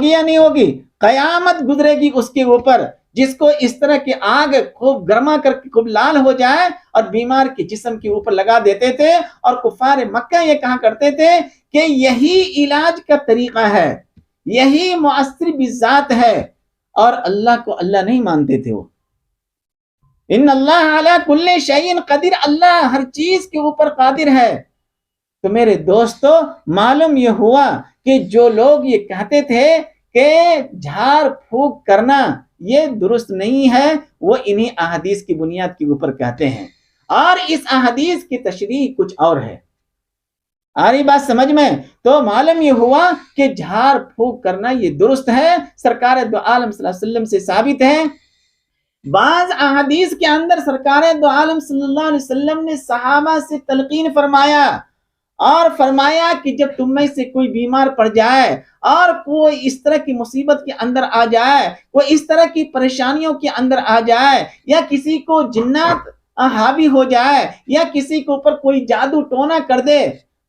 یا نہیں ہوگی؟ قیامت گزرے گی اس کے اوپر، جس کو اس طرح کی آگ خوب گرما کر کے خوب لال ہو جائے اور بیمار کے جسم کے اوپر لگا دیتے تھے، اور کفار مکہ یہ کہا کرتے تھے کہ یہی علاج کا طریقہ ہے، یہی مؤثر بالذات ہے، اور اللہ کو اللہ نہیں مانتے تھے۔ وہ ان اللہ علی کل شیء قدیر، اللہ ہر چیز کے اوپر قادر ہے۔ تو میرے دوستو، معلوم یہ ہوا کہ جو لوگ یہ کہتے تھے کہ جھاڑ پھونک کرنا یہ درست نہیں ہے، وہ انہی احادیث کی بنیاد کے اوپر کہتے ہیں، اور اس احادیث کی تشریح کچھ اور ہے۔ آ رہی بات سمجھ میں؟ تو معلوم یہ ہوا کہ جھاڑ پھونک کرنا یہ درست ہے، سرکار دو عالم صلی اللہ علیہ وسلم سے ثابت ہے۔ بعض احادیث کے اندر سرکار دو عالم صلی اللہ علیہ وسلم نے صحابہ سے تلقین فرمایا اور فرمایا کہ جب تم میں سے کوئی بیمار پڑ جائے اور کوئی اس طرح کی مصیبت کے اندر آ جائے، کوئی اس طرح کی پریشانیوں کے اندر آ جائے، یا کسی کو جنات حاوی ہو جائے، یا کسی کے اوپر کوئی جادو ٹونا کر دے،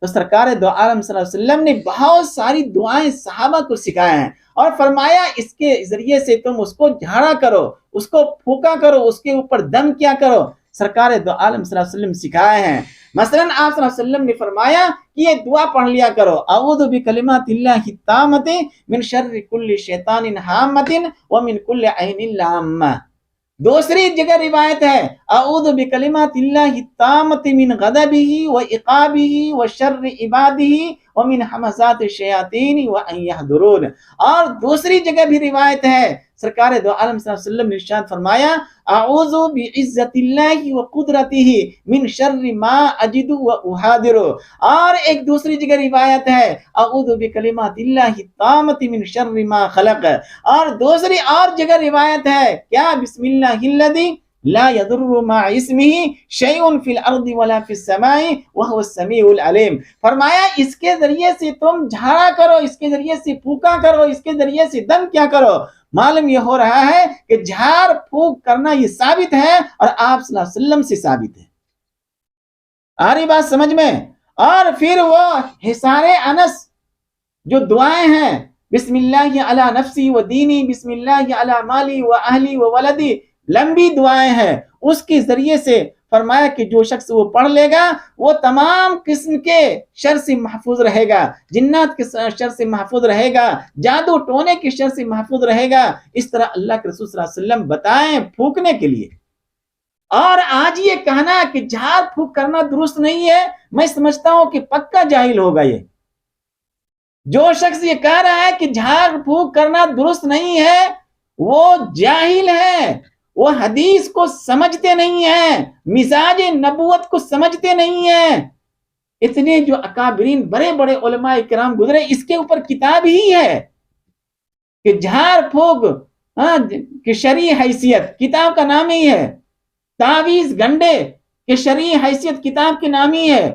تو سرکار دو عالم صلی اللہ علیہ وسلم نے بہت ساری دعائیں صحابہ کو سکھائے ہیں اور فرمایا اس کے ذریعے سے تم اس کو جھاڑا کرو، اس کو پھونکا کرو، اس کے اوپر دم کیا کرو۔ سرکار دو عالم صلی اللہ علیہ وسلم سکھائے ہیں۔ مثلا آپ صلی اللہ علیہ وسلم نے فرمایا کہ یہ دعا پڑھ لیا کرو، اعوذ بکلمات اللہ التامۃ من شر کل شیطان ہامۃ ومن کل عین لامۃ۔ دوسری جگہ روایت ہے، اعوذ بکلمات اللہ التامۃ من غضبہ وعقابہ وشر عبادہ ومن حمزات الشیاطین وان یحضرون۔ اور دوسری جگہ بھی روایت ہے، سرکار دو عالم صلی اللہ علیہ وسلم نے ارشاد فرمایا، اعوذ بعزت اللہ وقدرتہ من شر ما اجد واحاذر۔ اور ایک دوسری جگہ روایت ہے، اعوذ بکلمات اللہ التامۃ من شر ما خلق۔ اور دوسری اور جگہ روایت ہے کیا، بسم اللہ الذی لا يضر مع اسمہ شیء فی الارض ولا فی السماء وهو السمیع العلیم۔ فرمایا اس کے ذریعے سے تم جھاڑا کرو، اس کے ذریعے سے پھونکا کرو، اس کے ذریعے سے دم کیا کرو۔ معلوم یہ ہو رہا ہے کہ جھاڑ پھونک کرنا یہ ثابت ہے اور آپ صلی اللہ علیہ وسلم سے ثابت ہے۔ آ رہی بات سمجھ میں؟ اور پھر وہ حصار انس جو دعائیں ہیں، بسم اللہ علی نفسی و دینی، بسم اللہ علی مالی و اہلی و ولدی، لمبی دعائیں ہیں، اس کے ذریعے سے فرمایا کہ جو شخص وہ پڑھ لے گا وہ تمام قسم کے شر سے محفوظ رہے گا، جنات کے شر سے محفوظ رہے گا، جادو ٹونے کے شر سے محفوظ رہے گا۔ اس طرح اللہ کے رسول صلی اللہ علیہ وسلم بتائیں پھونکنے کے لیے۔ اور آج یہ کہنا کہ جھاڑ پھونک کرنا درست نہیں ہے، میں سمجھتا ہوں کہ پکا جاہل ہوگا۔ یہ جو شخص یہ کہہ رہا ہے کہ جھاڑ پھونک کرنا درست نہیں ہے وہ جاہل ہے، وہ حدیث کو سمجھتے نہیں ہیں، مزاج نبوت کو سمجھتے نہیں ہیں۔ اتنے جو اکابرین بڑے بڑے علماء کرام گزرے، اس کے اوپر کتاب ہی ہے کہ جھاڑ پھونک کہ شرعی حیثیت، کتاب کا نام ہی ہے۔ تعویذ گنڈے کہ شرعی حیثیت، کتاب کے نام ہی ہے۔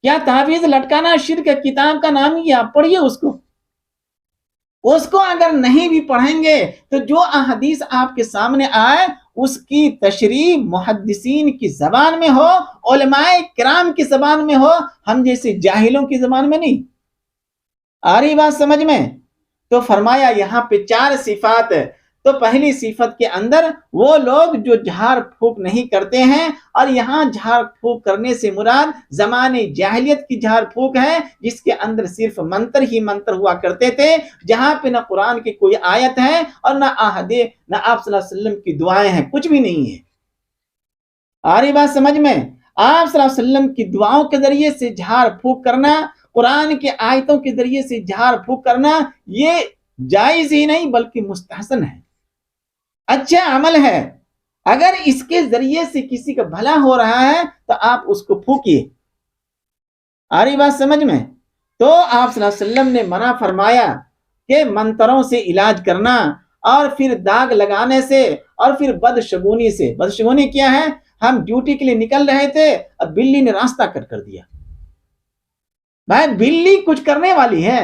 کیا تعویذ لٹکانا شرک ہے، کتاب کا نام ہی ہے، آپ پڑھیے اس کو۔ اس کو اگر نہیں بھی پڑھیں گے تو جو احادیث آپ کے سامنے آئے اس کی تشریح محدثین کی زبان میں ہو، علماء کرام کی زبان میں ہو، ہم جیسے جاہلوں کی زبان میں نہیں۔ آ رہی بات سمجھ میں؟ تو فرمایا یہاں پہ 4 صفات۔ تو پہلی صفت کے اندر وہ لوگ جو جھاڑ پھونک نہیں کرتے ہیں، اور یہاں جھاڑ پھونک کرنے سے مراد زمانے جاہلیت کی جھاڑ پھونک ہے، جس کے اندر صرف منتر ہی منتر ہوا کرتے تھے، جہاں پہ نہ قرآن کی کوئی آیت ہے اور نہ احادیث، نہ آپ صلی اللہ علیہ وسلم کی دعائیں ہیں، کچھ بھی نہیں ہے۔ آ رہی بات سمجھ میں؟ آپ صلی اللہ علیہ وسلم کی دعاؤں کے ذریعے سے جھاڑ پھونک کرنا، قرآن کے آیتوں کے ذریعے سے جھاڑ پھونک کرنا، یہ جائز ہی نہیں بلکہ مستحسن ہے، اچھا عمل ہے۔ اگر اس کے ذریعے سے کسی کا بھلا ہو رہا ہے تو آپ اس کو پھونکیے۔ آ رہی بات سمجھ میں؟ تو آپ صلی اللہ علیہ وسلم نے منع فرمایا کہ منتروں سے علاج کرنا، اور پھر داغ لگانے سے، اور پھر بدشگونی سے۔ بدشگونی کیا ہے؟ ہم ڈیوٹی کے لیے نکل رہے تھے، اب بلی نے راستہ کٹ کر دیا۔ بھائی بلی کچھ کرنے والی ہے،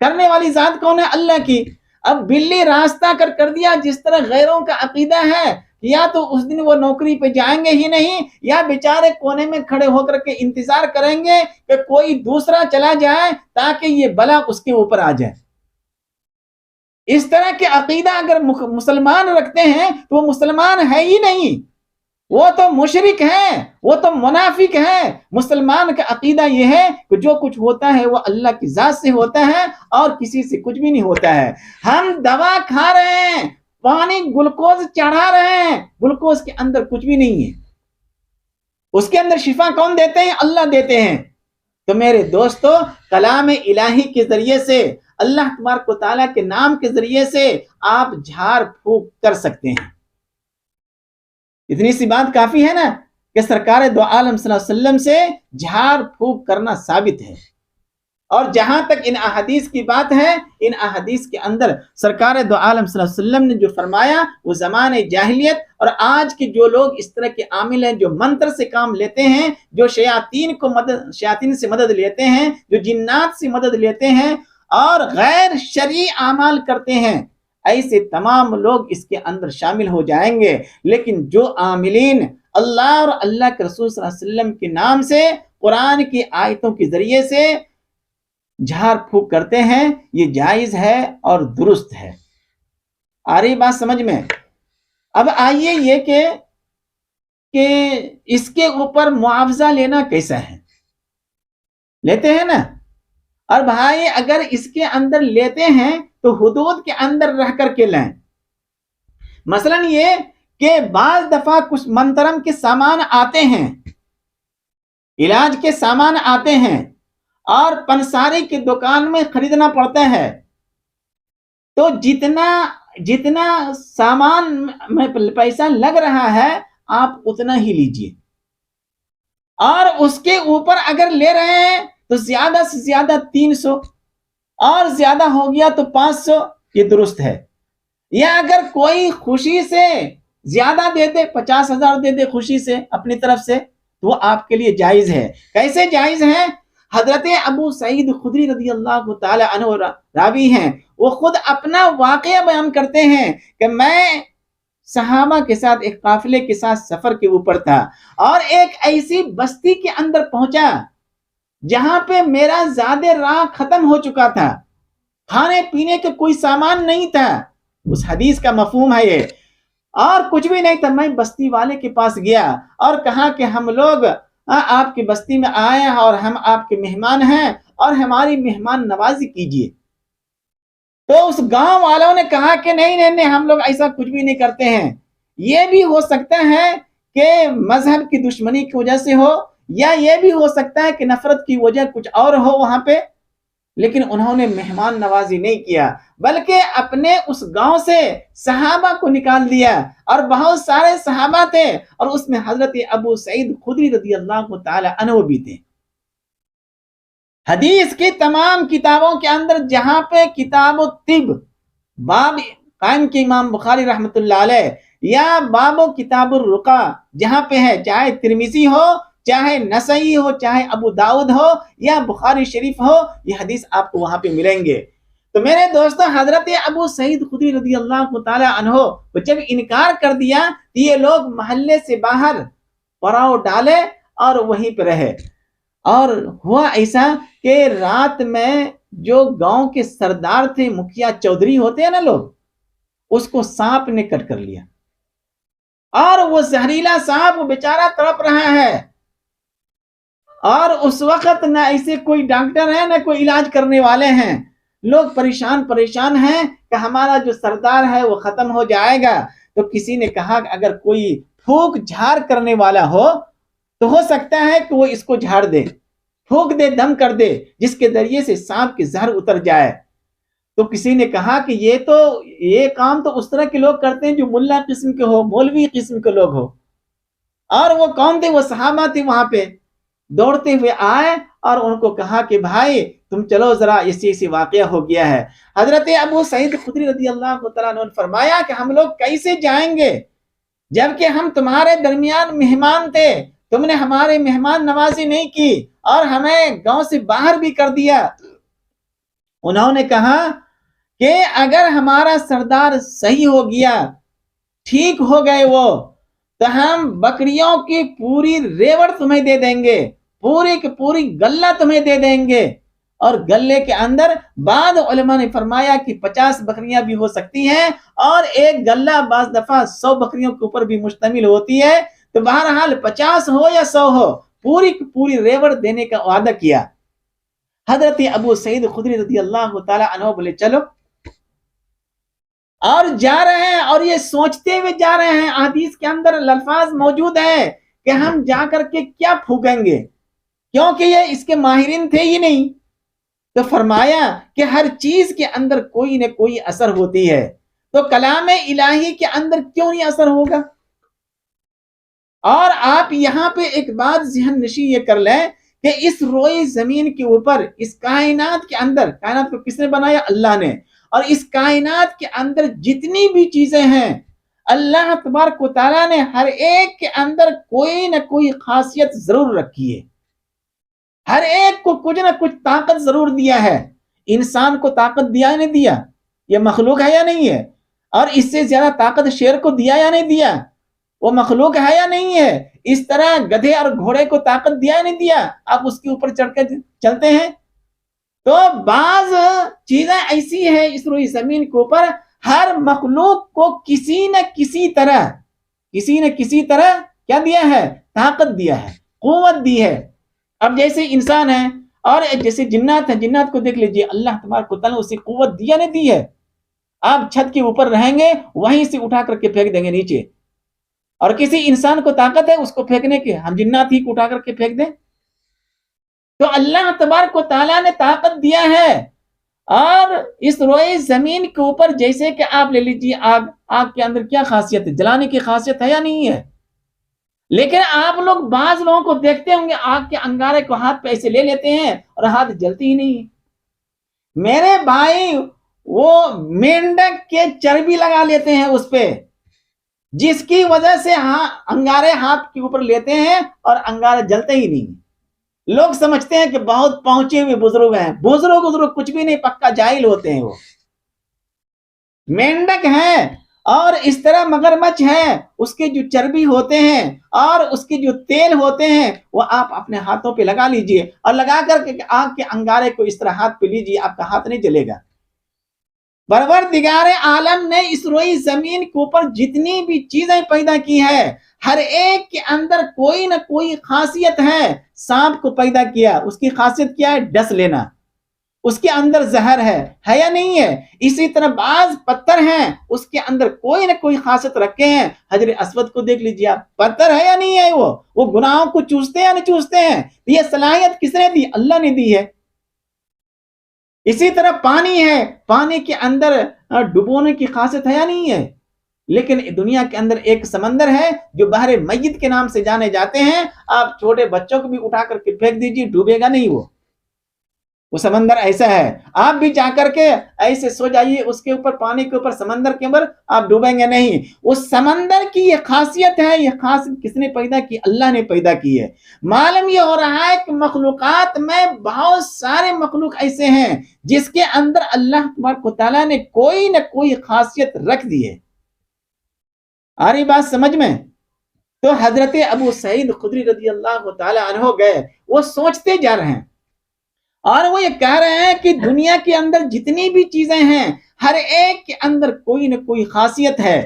کرنے والی ذات کون ہے؟ اللہ کی۔ اب بلی راستہ کر دیا، جس طرح غیروں کا عقیدہ ہے یا تو اس دن وہ نوکری پہ جائیں گے ہی نہیں، یا بیچارے کونے میں کھڑے ہو کر کے انتظار کریں گے کہ کوئی دوسرا چلا جائے تاکہ یہ بلا اس کے اوپر آ جائے۔ اس طرح کے عقیدہ اگر مسلمان رکھتے ہیں تو وہ مسلمان ہے ہی نہیں، وہ تو مشرک ہے، وہ تو منافق ہے۔ مسلمان کا عقیدہ یہ ہے کہ جو کچھ ہوتا ہے وہ اللہ کی ذات سے ہوتا ہے اور کسی سے کچھ بھی نہیں ہوتا ہے۔ ہم دوا کھا رہے ہیں، پانی گلوکوز چڑھا رہے ہیں، گلوکوز کے اندر کچھ بھی نہیں ہے، اس کے اندر شفا کون دیتے ہیں؟ اللہ دیتے ہیں۔ تو میرے دوستو، کلام الہی کے ذریعے سے اللہ تبارک و تعالیٰ کے نام کے ذریعے سے آپ جھاڑ پھونک کر سکتے ہیں۔ اتنی سی بات کافی ہے نا کہ سرکار دو عالم صلی اللہ علیہ وسلم سے جھاڑ پھونک کرنا ثابت ہے۔ اور جہاں تک ان احادیث کی بات ہے، ان احادیث کے اندر سرکار دو عالم صلی اللہ علیہ وسلم نے جو فرمایا وہ زمانے جاہلیت اور آج کے جو لوگ اس طرح کے عامل ہیں، جو منتر سے کام لیتے ہیں، جو شیاطین سے مدد لیتے ہیں، جو جنات سے مدد لیتے ہیں اور غیر شرعی اعمال کرتے ہیں، ایسے تمام لوگ اس کے اندر شامل ہو جائیں گے۔ لیکن جو عاملین اللہ اور اللہ کے رسول صلی اللہ علیہ وسلم کے نام سے، قرآن کی آیتوں کے ذریعے سے جھاڑ پھونک کرتے ہیں، یہ جائز ہے اور درست ہے۔ آ رہی بات سمجھ میں؟ اب آئیے یہ کہ اس کے اوپر معاوضہ لینا کیسا ہے؟ لیتے ہیں نا؟ اور بھائی اگر اس کے اندر لیتے ہیں تو حدود کے اندر رہ کر کے لیں۔ مثلا یہ کہ بعض دفعہ کچھ منترم کے سامان آتے ہیں، علاج کے سامان آتے ہیں اور پنساری کی دکان میں خریدنا پڑتا ہے، تو جتنا سامان میں پیسہ لگ رہا ہے آپ اتنا ہی لیجئے، اور اس کے اوپر اگر لے رہے ہیں تو زیادہ سے زیادہ 300 اور زیادہ ہو گیا تو 500، یہ درست ہے۔ یا اگر کوئی خوشی سے زیادہ دے دے، 50,000 دے دے خوشی سے اپنی طرف سے، تو وہ آپ کے لیے جائز ہے۔ کیسے جائز ہے؟ حضرت ابو سعید خدری رضی اللہ تعالی عنہ راوی ہیں، وہ خود اپنا واقعہ بیان کرتے ہیں کہ میں صحابہ کے ساتھ ایک قافلے کے ساتھ سفر کے اوپر تھا اور ایک ایسی بستی کے اندر پہنچا جہاں پہ میرا زیادہ راہ ختم ہو چکا تھا، کھانے پینے کا کوئی سامان نہیں تھا، اس حدیث کا مفہوم ہے یہ، اور کچھ بھی نہیں تھا۔ میں بستی والے کے پاس گیا اور کہا کہ ہم لوگ آپ کی بستی میں آئے ہیں اور ہم آپ کے مہمان ہیں اور ہماری مہمان نوازی کیجیے۔ تو اس گاؤں والوں نے کہا کہ نہیں، ہم لوگ ایسا کچھ بھی نہیں کرتے ہیں۔ یہ بھی ہو سکتا ہے کہ مذہب کی دشمنی کی وجہ سے ہو، یا یہ بھی ہو سکتا ہے کہ نفرت کی وجہ کچھ اور ہو وہاں پہ، لیکن انہوں نے مہمان نوازی نہیں کیا، بلکہ اپنے اس گاؤں سے صحابہ کو نکال دیا، اور بہت سارے صحابہ تھے اور اس میں حضرت ابو سعید خدری رضی اللہ تعالی عنہ بھی تھے۔ حدیث کی تمام کتابوں کے اندر جہاں پہ کتاب الطب باب قائم کی امام بخاری رحمۃ اللہ علیہ، یا باب و کتاب الرقا جہاں پہ ہے، چاہے ترمذی ہو، چاہے نسائی ہو، چاہے ابو داؤد ہو یا بخاری شریف ہو، یہ حدیث آپ کو وہاں پہ ملیں گے۔ تو میرے دوستو، حضرت ابو سعید خدری رضی اللہ تعالی عنہ وہ جب انکار کر دیا تو یہ لوگ محلے سے باہر پڑاؤ ڈالے اور وہیں پہ رہے۔ اور ہوا ایسا کہ رات میں جو گاؤں کے سردار تھے، مکھیا چودھری ہوتے ہیں نا لوگ، اس کو سانپ نے کٹ کر لیا، اور وہ زہریلا سانپ وہ بیچارہ تڑپ رہا ہے، اور اس وقت نہ ایسے کوئی ڈاکٹر ہے نہ کوئی علاج کرنے والے ہیں، لوگ پریشان ہیں کہ ہمارا جو سردار ہے وہ ختم ہو جائے گا۔ تو کسی نے کہا کہ اگر کوئی پھونک جھاڑ کرنے والا ہو تو ہو سکتا ہے کہ وہ اس کو جھاڑ دے، پھونک دے، دم کر دے، جس کے ذریعے سے سانپ کی زہر اتر جائے۔ تو کسی نے کہا کہ یہ کام تو اس طرح کے لوگ کرتے ہیں جو ملا قسم کے ہو، مولوی قسم کے لوگ ہو۔ اور وہ کون تھے؟ وہ صحابہ تھے، وہاں پہ دوڑتے ہوئے آئے اور ان کو کہا کہ بھائی تم چلو ذرا، اسی واقعہ ہو گیا ہے۔ حضرت ابو سعید خدری رضی اللہ تعالیٰ عنہ نے فرمایا کہ ہم لوگ کیسے جائیں گے جبکہ ہم تمہارے درمیان مہمان تھے، تم نے ہمارے مہمان نوازی نہیں کی اور ہمیں گاؤں سے باہر بھی کر دیا۔ انہوں نے کہا کہ اگر ہمارا سردار صحیح ہو گیا، ٹھیک ہو گئے وہ، تو ہم بکریوں کی پوری ریوڑ تمہیں دے دیں گے، پوری کی پوری گلہ تمہیں دے دیں گے۔ اور گلے کے اندر بعض علماء نے فرمایا کہ 50 بکریاں بھی ہو سکتی ہیں، اور ایک گلہ بعض دفعہ 100 بکریوں کے اوپر بھی مشتمل ہوتی ہے۔ تو بہرحال 50 ہو یا 100 ہو، پوری کی پوری ریوڑ دینے کا وعدہ کیا۔ حضرت ابو سعید خدری رضی اللہ تعالی عنہ بولے چلو، اور جا رہے ہیں، اور یہ سوچتے ہوئے جا رہے ہیں، حدیث کے اندر الفاظ موجود ہیں کہ ہم جا کر کے کیا پھونکیں گے، کیونکہ یہ اس کے ماہرین تھے ہی نہیں۔ تو فرمایا کہ ہر چیز کے اندر کوئی نہ کوئی اثر ہوتی ہے، تو کلام الہی کے اندر کیوں نہیں اثر ہوگا؟ اور آپ یہاں پہ ایک بات ذہن نشین یہ کر لیں کہ اس روئے زمین کے اوپر، اس کائنات کے اندر، کائنات کو کس نے بنایا؟ اللہ نے، اور اس کائنات کے اندر جتنی بھی چیزیں ہیں، اللہ تبارک و تعالیٰ نے ہر ایک کے اندر کوئی نہ کوئی خاصیت ضرور رکھی ہے، ہر ایک کو کچھ نہ کچھ طاقت ضرور دیا ہے۔ انسان کو طاقت دیا یا نہیں دیا؟ یہ مخلوق ہے یا نہیں ہے؟ اور اس سے زیادہ طاقت شیر کو دیا یا نہیں دیا؟ وہ مخلوق ہے یا نہیں ہے؟ اس طرح گدھے اور گھوڑے کو طاقت دیا یا نہیں دیا؟ آپ اس کے اوپر چڑھ کے چلتے ہیں۔ تو بعض چیزیں ایسی ہیں اس روئی زمین کے اوپر، ہر مخلوق کو کسی نہ کسی طرح کیا دیا ہے؟ طاقت دیا ہے، قوت دی ہے۔ اب جیسے انسان ہے اور جیسے جنات ہیں، جنات کو دیکھ لیجئے، اللہ تبارک و تعالیٰ نے اسے قوت دیا نہیں دی ہے؟ آپ چھت کے اوپر رہیں گے، وہیں سے اٹھا کر کے پھینک دیں گے نیچے، اور کسی انسان کو طاقت ہے اس کو پھینکنے کے؟ ہم جنات ہی کو اٹھا کر کے پھینک دیں؟ تو اللہ تبارک و تعالیٰ نے طاقت دیا ہے۔ اور اس روئے زمین کے اوپر جیسے کہ آپ لے لیجیے آگ کے اندر کیا خاصیت ہے؟ جلانے کی خاصیت ہے یا نہیں ہے؟ لیکن آپ لوگ بعض لوگوں کو دیکھتے ہوں گے آگ کے انگارے کو ہاتھ پہ ایسے لے لیتے ہیں اور ہاتھ جلتی ہی نہیں۔ میرے بھائی، وہ مینڈک کے چربی لگا لیتے ہیں اس پہ، جس کی وجہ سے انگارے ہاتھ کے اوپر لیتے ہیں اور انگارے جلتے ہی نہیں۔ لوگ سمجھتے ہیں کہ بہت پہنچے ہوئے بزرگ ہیں، بزرگ کچھ بھی نہیں، پکا جاہل ہوتے ہیں۔ وہ مینڈک ہے اور اس طرح مگرمچھ ہے، اس کے جو چربی ہوتے ہیں اور اس کے جو تیل ہوتے ہیں وہ آپ اپنے ہاتھوں پہ لگا لیجئے، اور لگا کر کے آگ کے انگارے کو اس طرح ہاتھ پہ لیجئے، آپ کا ہاتھ نہیں جلے گا۔ پروردگار عالم نے اس روئی زمین کے اوپر جتنی بھی چیزیں پیدا کی ہے، ہر ایک کے اندر کوئی نہ کوئی خاصیت ہے۔ سانپ کو پیدا کیا، اس کی خاصیت کیا ہے؟ ڈس لینا۔ اس کے اندر زہر ہے یا نہیں ہے؟ اسی طرح بعض پتھر ہیں، اس کے اندر کوئی نہ کوئی خاصیت رکھے ہیں۔ حجر اسود کو دیکھ لیجیے آپ، پتھر ہے یا نہیں ہے؟ وہ گناہوں کو چوستے ہیں یا نہیں چوستے ہیں؟ یہ صلاحیت کس نے دی؟ اللہ نے دی ہے۔ اسی طرح پانی ہے، پانی کے اندر ڈبونے کی خاصیت ہے یا نہیں ہے؟ لیکن دنیا کے اندر ایک سمندر ہے جو بحر میت کے نام سے جانے جاتے ہیں، آپ چھوٹے بچوں کو بھی اٹھا کر کے پھینک دیجیے، ڈوبے گا نہیں۔ وہ سمندر ایسا ہے، آپ بھی جا کر کے ایسے سو جائیے اس کے اوپر، پانی کے اوپر، سمندر کے اوپر، آپ ڈوبیں گے نہیں۔ اس سمندر کی یہ خاصیت ہے، یہ خاصیت کس نے پیدا کی؟ اللہ نے پیدا کی ہے۔ معلوم یہ ہو رہا ہے کہ مخلوقات میں بہت سارے مخلوق ایسے ہیں جس کے اندر اللہ تبارک و تعالیٰ نے کوئی نہ کوئی خاصیت رکھ دی ہے۔ آ رہی بات سمجھ میں؟ تو حضرت ابو سعید خدری رضی اللہ تعالیٰ عنہ گئے، وہ سوچتے جا رہے ہیں اور وہ یہ کہہ رہے ہیں کہ دنیا کے اندر جتنی بھی چیزیں ہیں، ہر ایک کے اندر کوئی نہ کوئی خاصیت ہے،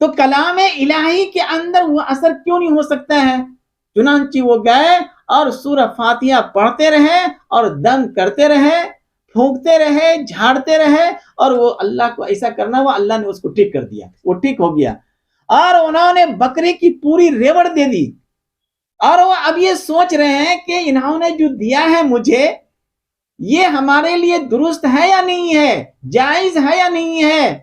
تو کلام الہی کے اندر وہ اثر کیوں نہیں ہو سکتا ہے؟ چنانچہ وہ گئے اور سورہ فاتحہ پڑھتے رہے اور دم کرتے رہے، پھونکتے رہے، جھاڑتے رہے، اور وہ اللہ کو ایسا کرنا ہوا، اللہ نے اس کو ٹھیک کر دیا، وہ ٹھیک ہو گیا، اور انہوں نے بکری کی پوری ریوڑ دے دی۔ اور وہ اب یہ سوچ رہے ہیں کہ انہوں نے جو دیا ہے مجھے، یہ ہمارے لیے درست ہے یا نہیں ہے، جائز ہے یا نہیں ہے۔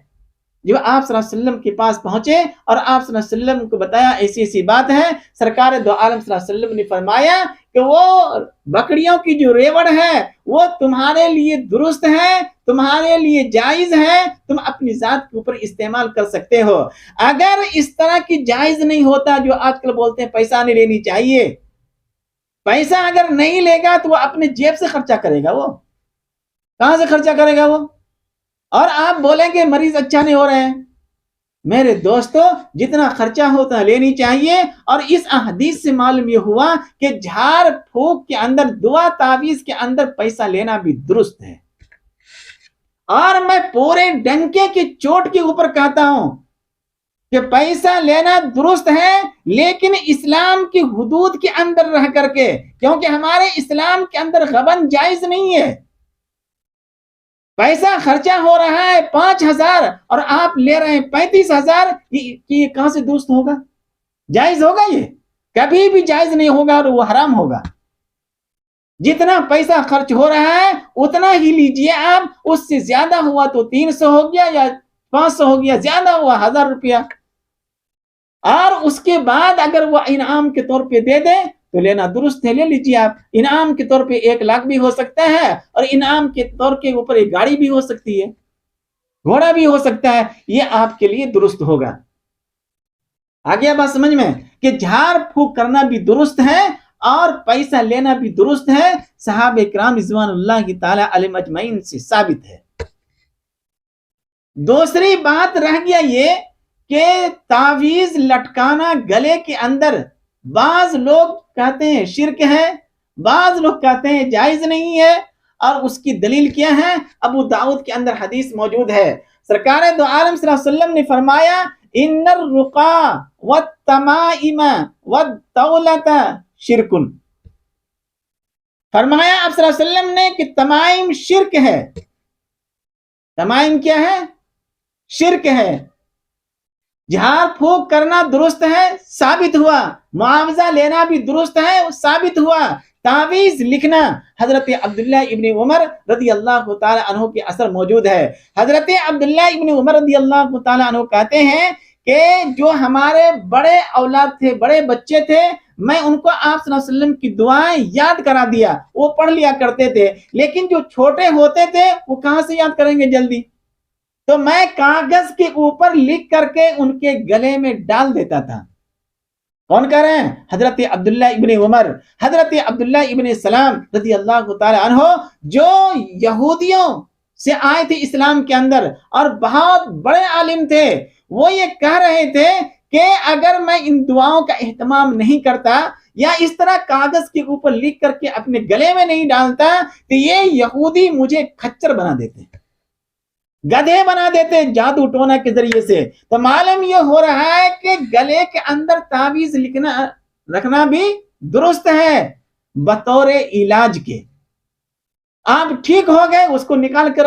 جو آپ صلی اللہ علیہ وسلم کے پاس پہنچے اور آپ صلی اللہ علیہ وسلم کو بتایا ایسی ایسی بات ہے، سرکار دو عالم صلی اللہ علیہ وسلم نے فرمایا کہ وہ بکریوں کی جو ریوڑ ہے وہ تمہارے لیے درست ہے، تمہارے لیے جائز ہے، تم اپنی ذات کے اوپر استعمال کر سکتے ہو۔ اگر اس طرح کی جائز نہیں ہوتا، جو آج کل بولتے ہیں پیسہ نہیں لینی چاہیے، پیسہ اگر نہیں لے گا تو وہ اپنے جیب سے خرچہ کرے گا، وہ کہاں سے خرچہ کرے گا وہ؟ اور آپ بولیں کہ مریض اچھا نہیں ہو رہے ہیں۔ میرے دوستو، جتنا خرچہ ہوتا لینی چاہیے۔ اور اس حدیث سے معلوم یہ ہوا کہ جھاڑ پھونک کے اندر، دعا تعویذ کے اندر پیسہ لینا بھی درست ہے۔ اور میں پورے ڈنکے کی چوٹ کے اوپر کہتا ہوں کہ پیسہ لینا درست ہے، لیکن اسلام کی حدود کے اندر رہ کر کے، کیونکہ ہمارے اسلام کے اندر غبن جائز نہیں ہے۔ پیسہ خرچہ ہو رہا ہے 5,000 اور آپ لے رہے ہیں 35,000، یہ کہاں سے درست ہوگا؟ جائز ہوگا؟ یہ کبھی بھی جائز نہیں ہوگا اور وہ حرام ہوگا۔ جتنا پیسہ خرچ ہو رہا ہے اتنا ہی لیجئے آپ، اس سے زیادہ ہوا تو 300 ہو گیا یا 500 ہو گیا، زیادہ ہوا 1000 روپیہ، اور اس کے بعد اگر وہ انعام کے طور پہ دے دے تو لینا درست ہے، لے لیجیے آپ۔ انعام کے طور پہ 1 لاکھ بھی ہو سکتا ہے، اور انعام کے طور کے اوپر ایک گاڑی بھی ہو سکتی ہے، گھوڑا بھی ہو سکتا ہے، یہ آپ کے لیے درست ہوگا۔ آگے بات سمجھ میں کہ جھاڑ پھونک کرنا بھی درست ہے اور پیسہ لینا بھی درست ہے، صحابہ کرام رضوان اللہ تعالی علیہم اجمعین سے ثابت ہے۔ دوسری بات رہ گیا یہ کہ تعویذ لٹکانا گلے کے اندر، بعض لوگ کہتے ہیں شرک ہے، بعض لوگ کہتے ہیں جائز نہیں ہے، اور اس کی دلیل کیا ہے؟ ابو داؤد کے اندر حدیث موجود ہے، سرکار دو عالم صلی اللہ علیہ وسلم نے فرمایا ان الرقا والتمائم والدولت شرک، فرمایا آپ صلی اللہ علیہ وسلم نے کہ تمائم شرک ہے۔ تمائم کیا ہے؟ شرک ہے۔ جھاڑ پھونک کرنا درست ہے، ثابت ہوا، معاوضہ لینا بھی درست ہے، ثابت ہوا، تعویذ لکھنا، حضرت عبداللہ ابن عمر رضی اللہ تعالی عنہ کے اثر موجود ہے۔ حضرت عبداللہ ابن عمر رضی اللہ تعالی عنہ کہتے ہیں کہ جو ہمارے بڑے اولاد تھے، بڑے بچے تھے، میں ان کو آپ صلی اللہ علیہ وسلم کی دعائیں یاد کرا دیا، وہ پڑھ لیا کرتے تھے، لیکن جو چھوٹے ہوتے تھے وہ کہاں سے یاد کریں گے جلدی، تو میں کاغذ کے اوپر لکھ کر کے ان کے گلے میں ڈال دیتا تھا۔ کون کہہ رہے ہیں؟ حضرت عبداللہ ابن عمر، حضرت عبداللہ ابن سلام رضی اللہ تعالی عنہ، جو یہودیوں سے آئے تھے اسلام کے اندر اور بہت بڑے عالم تھے، وہ یہ کہہ رہے تھے کہ اگر میں ان دعاؤں کا اہتمام نہیں کرتا یا اس طرح کاغذ کے اوپر لکھ کر کے اپنے گلے میں نہیں ڈالتا تو یہ یہودی مجھے کھچر بنا دیتے، گدھے بنا دیتے جادو ٹونا کے ذریعے سے۔ تو معلوم یہ ہو رہا ہے کہ گلے کے اندر تعویذ لکھنا رکھنا بھی درست ہے بطور علاج کے۔ آپ ٹھیک ہو گئے، اس کو نکال کر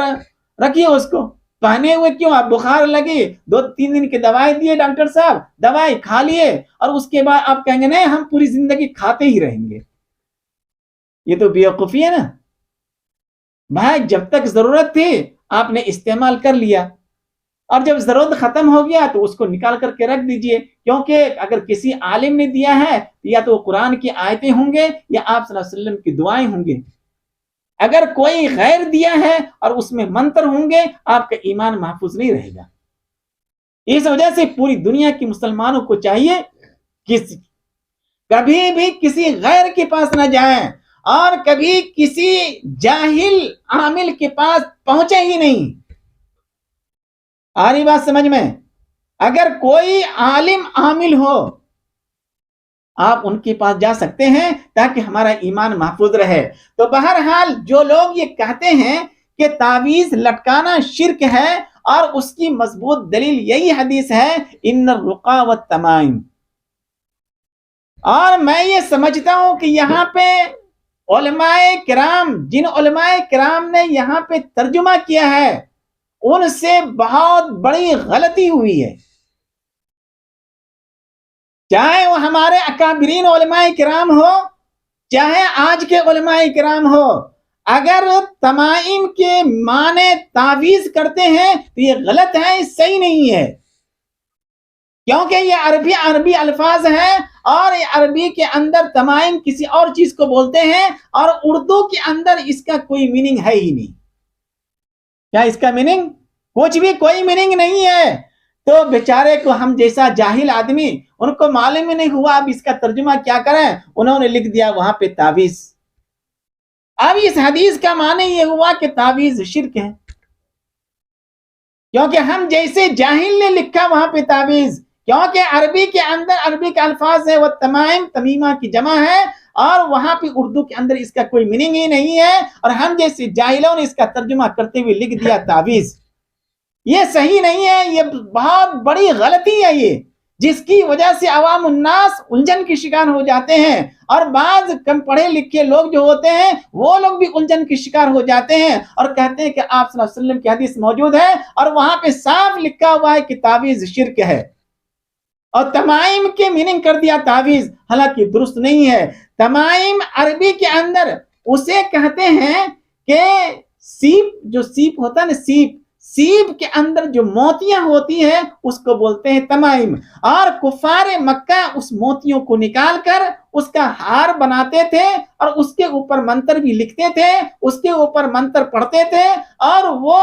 رکھیے، اس کو پہنے ہوئے کیوں؟ آپ بخار لگی، 2-3 دن کی دوائی دیے ڈاکٹر صاحب، دوائی کھا لیے، اور اس کے بعد آپ کہیں گے نہیں ہم پوری زندگی کھاتے ہی رہیں گے، یہ تو بیوقوفی ہے نا بھائی۔ جب تک ضرورت تھی آپ نے استعمال کر لیا، اور جب ضرورت ختم ہو گیا تو اس کو نکال کر کے رکھ دیجئے، کیونکہ اگر کسی عالم نے دیا ہے یا تو قرآن کی آیتیں ہوں گے یا آپ صلی اللہ علیہ وسلم کی دعائیں ہوں گے۔ اگر کوئی غیر دیا ہے اور اس میں منتر ہوں گے، آپ کا ایمان محفوظ نہیں رہے گا۔ اس وجہ سے پوری دنیا کے مسلمانوں کو چاہیے کہ کبھی بھی کسی غیر کے پاس نہ جائیں، اور کبھی کسی جاہل عامل کے پاس پہنچے ہی نہیں۔ آ رہی بات سمجھ میں؟ اگر کوئی عالم عامل ہو آپ ان کے پاس جا سکتے ہیں تاکہ ہمارا ایمان محفوظ رہے۔ تو بہرحال جو لوگ یہ کہتے ہیں کہ تعویذ لٹکانا شرک ہے، اور اس کی مضبوط دلیل یہی حدیث ہے ان الرقا والتمائم، اور میں یہ سمجھتا ہوں کہ یہاں پہ علماء کرام، جن علماء کرام نے یہاں پہ ترجمہ کیا ہے، ان سے بہت بڑی غلطی ہوئی ہے، چاہے وہ ہمارے اکابرین علماء کرام ہو، چاہے آج کے علماء کرام ہو۔ اگر تمائم کے معنی تعویذ کرتے ہیں تو یہ غلط ہے، صحیح نہیں ہے، کیونکہ یہ عربی الفاظ ہیں، اور عربی کے اندر تمائم کسی اور چیز کو بولتے ہیں، اور اردو کے اندر اس کا کوئی میننگ ہے ہی نہیں۔ کیا اس کا میننگ؟ کچھ بھی کوئی میننگ نہیں ہے۔ تو بیچارے کو ہم جیسا جاہل آدمی، ان کو معلوم ہی نہیں ہوا اب اس کا ترجمہ کیا کریں، انہوں نے لکھ دیا وہاں پہ تعویذ۔ اب اس حدیث کا معنی یہ ہوا کہ تعویذ شرک ہے، کیونکہ ہم جیسے جاہل نے لکھا وہاں پہ تعویذ، کیونکہ عربی کے اندر عربی کا الفاظ ہے وہ تمائم، تمیمہ کی جمع ہے، اور وہاں پہ اردو کے اندر اس کا کوئی میننگ ہی نہیں ہے، اور ہم جیسے جاہلوں نے اس کا ترجمہ کرتے ہوئے لکھ دیا تعویذ۔ یہ صحیح نہیں ہے، یہ بہت بڑی غلطی ہے یہ، جس کی وجہ سے عوام الناس الجھن کی شکار ہو جاتے ہیں، اور بعض کم پڑھے لکھے لوگ جو ہوتے ہیں وہ لوگ بھی الجھن کی شکار ہو جاتے ہیں، اور کہتے ہیں کہ آپ صلی اللہ علیہ وسلم کی حدیث موجود ہے اور وہاں پہ صاف لکھا ہوا ہے کہ تعویذ شرک ہے، اور تمائم کے میننگ کر دیا تعویذ، حالانکہ درست نہیں ہے۔ تمائم عربی کے اندر اسے کہتے ہیں کہ سیپ، جو سیپ ہوتا ہے نا، سیپ کے اندر جو موتیاں ہوتی ہیں اس کو بولتے ہیں تمائم، اور کفار مکہ اس موتیوں کو نکال کر اس کا ہار بناتے تھے اور اس کے اوپر منتر بھی لکھتے تھے، اس کے اوپر منتر پڑھتے تھے، اور وہ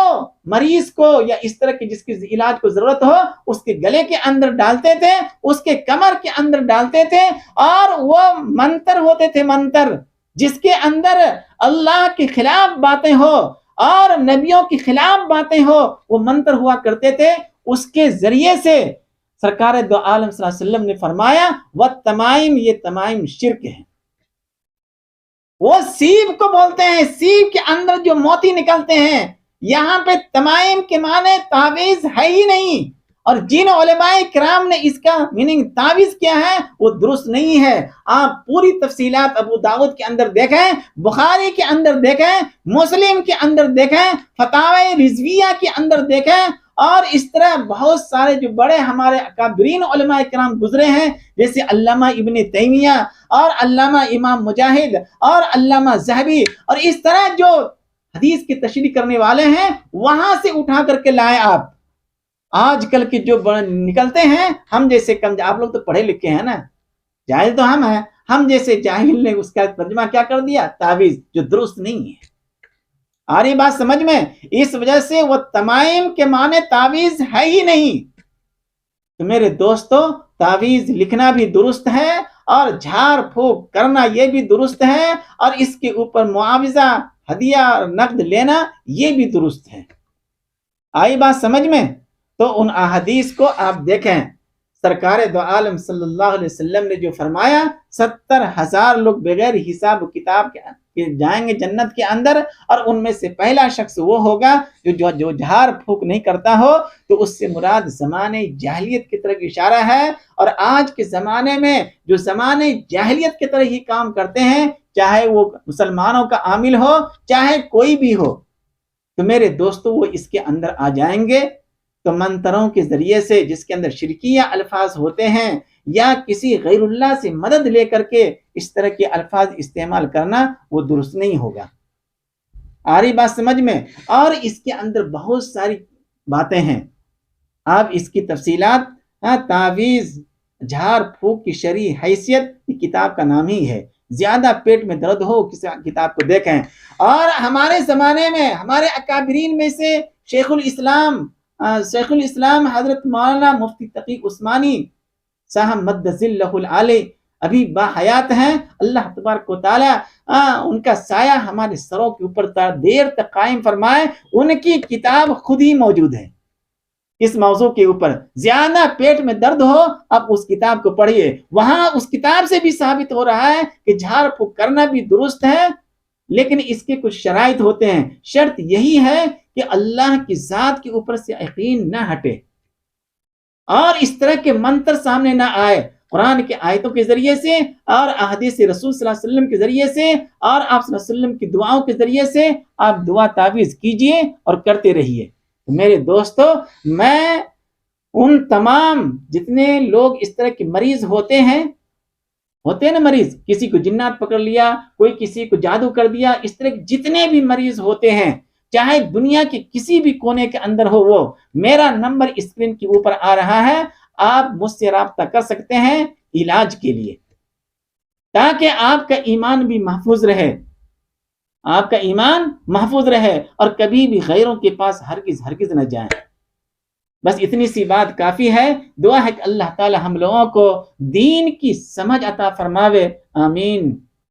مریض کو یا اس طرح کی جس کی علاج کو ضرورت ہو اس کے گلے کے اندر ڈالتے تھے، اس کے کمر کے اندر ڈالتے تھے، اور وہ منتر ہوتے تھے، منتر جس کے اندر اللہ کے خلاف باتیں ہو اور نبیوں کے خلاف باتیں ہو، وہ منتر ہوا کرتے تھے۔ اس کے ذریعے سے سرکار دو عالم صلی اللہ علیہ وسلم نے فرمایا وَالتَّمَائِم، یہ تمائم شرک ہے۔ وہ سیب کو بولتے ہیں، سیب کے اندر جو موتی نکلتے ہیں، یہاں پہ تمائم کے معنی تعویذ ہے ہی نہیں، اور جن علماء کرام نے اس کا میننگ تعویذ کیا ہے وہ درست نہیں ہے۔ آپ پوری تفصیلات ابو داؤد کے اندر دیکھیں، بخاری کے اندر دیکھیں، مسلم کے اندر دیکھیں، فتاوی رضویہ کے اندر دیکھیں، اور اس طرح بہت سارے جو بڑے ہمارے اکابرین علماء کرام گزرے ہیں، جیسے علامہ ابن تیمیہ اور علامہ امام مجاہد اور علامہ ذہبی، اور اس طرح جو حدیث کی تشریح کرنے والے ہیں، وہاں سے اٹھا کر کے لائے آپ۔ آج کل کے جو نکلتے ہیں، ہم جیسے کم، آپ لوگ تو پڑھے لکھے ہیں نا، جاہل تو ہم جیسے جاہل نے اس کا ترجمہ کیا کر دیا؟ تعویذ، جو درست نہیں ہے۔ آ رہی بات سمجھ میں؟ اس وجہ سے وہ تمائم کے معنی تعویذ ہے ہی نہیں۔ تو میرے دوستو، تعویذ لکھنا بھی درست ہے اور جھاڑ پھونک کرنا یہ بھی درست ہے، اور اس کے اوپر معاوضہ، ہدیہ اور نقد لینا یہ بھی درست ہے۔ آئی بات سمجھ میں؟ تو ان احادیث کو آپ دیکھیں، سرکار دو عالم صلی اللہ علیہ وسلم نے جو فرمایا 70,000 لوگ بغیر حساب و کتاب کے جائیں گے جنت کے اندر، اور ان میں سے پہلا شخص وہ ہوگا جو جھاڑ پھونک نہیں کرتا ہو۔ تو اس سے مراد زمانے جاہلیت کی طرف اشارہ ہے، اور آج کے زمانے میں جو زمانے جاہلیت کی طرح ہی کام کرتے ہیں، چاہے وہ مسلمانوں کا عامل ہو چاہے کوئی بھی ہو، تو میرے دوستو وہ اس کے اندر آ جائیں گے۔ تو منتروں کے ذریعے سے جس کے اندر شرکیہ الفاظ ہوتے ہیں، یا کسی غیر اللہ سے مدد لے کر کے اس طرح کے الفاظ استعمال کرنا، وہ درست نہیں ہوگا۔ آ رہی بات سمجھ میں؟ اور اس کے اندر بہت ساری باتیں ہیں، آپ اس کی تفصیلات، تعویذ، جھاڑ پھونک کی شرعی حیثیت، یہ کتاب کا نام ہی ہے۔ زیادہ پیٹ میں درد ہو کسی کتاب کو دیکھیں۔ اور ہمارے زمانے میں ہمارے اکابرین میں سے شیخ الاسلام حضرت مولانا مفتی تقی عثمانی صاحب مد ظلہ العالی ابھی باحیات ہیں، اللہ تبارک و تعالی ان کا سایہ ہمارے سروں کے اوپر دیر تک قائم فرمائے۔ ان کی کتاب خود ہی موجود ہے اس موضوع کے اوپر۔ زیادہ پیٹ میں درد ہو، اب اس کتاب کو پڑھیے، وہاں اس کتاب سے بھی ثابت ہو رہا ہے کہ جھاڑ پھونک کرنا بھی درست ہے، لیکن اس کے کچھ شرائط ہوتے ہیں۔ شرط یہی ہے کہ اللہ کی ذات کے اوپر سے یقین نہ ہٹے، اور اس طرح کے منتر سامنے نہ آئے۔ قرآن کے آیتوں کے ذریعے سے اور احادیث رسول صلی اللہ علیہ وسلم کے ذریعے سے اور آپ صلی اللہ علیہ وسلم کی دعاؤں کے ذریعے سے آپ دعا تعویذ کیجئے اور کرتے رہیے۔ میرے دوستو، میں ان تمام جتنے لوگ اس طرح کے مریض ہوتے ہیں نا، مریض، کسی کو جنات پکڑ لیا، کوئی کسی کو جادو کر دیا، اس طرح جتنے بھی مریض ہوتے ہیں، چاہے دنیا کے کسی بھی کونے کے اندر ہو، وہ میرا نمبر اسکرین کے اوپر آ رہا ہے، آپ مجھ سے رابطہ کر سکتے ہیں علاج کے لیے، تاکہ آپ کا ایمان بھی محفوظ رہے، آپ کا ایمان محفوظ رہے، اور کبھی بھی غیروں کے پاس ہرگز نہ جائیں۔ بس اتنی سی بات کافی ہے۔ دعا ہے کہ اللہ تعالی ہم لوگوں کو دین کی سمجھ عطا فرماوے، آمین۔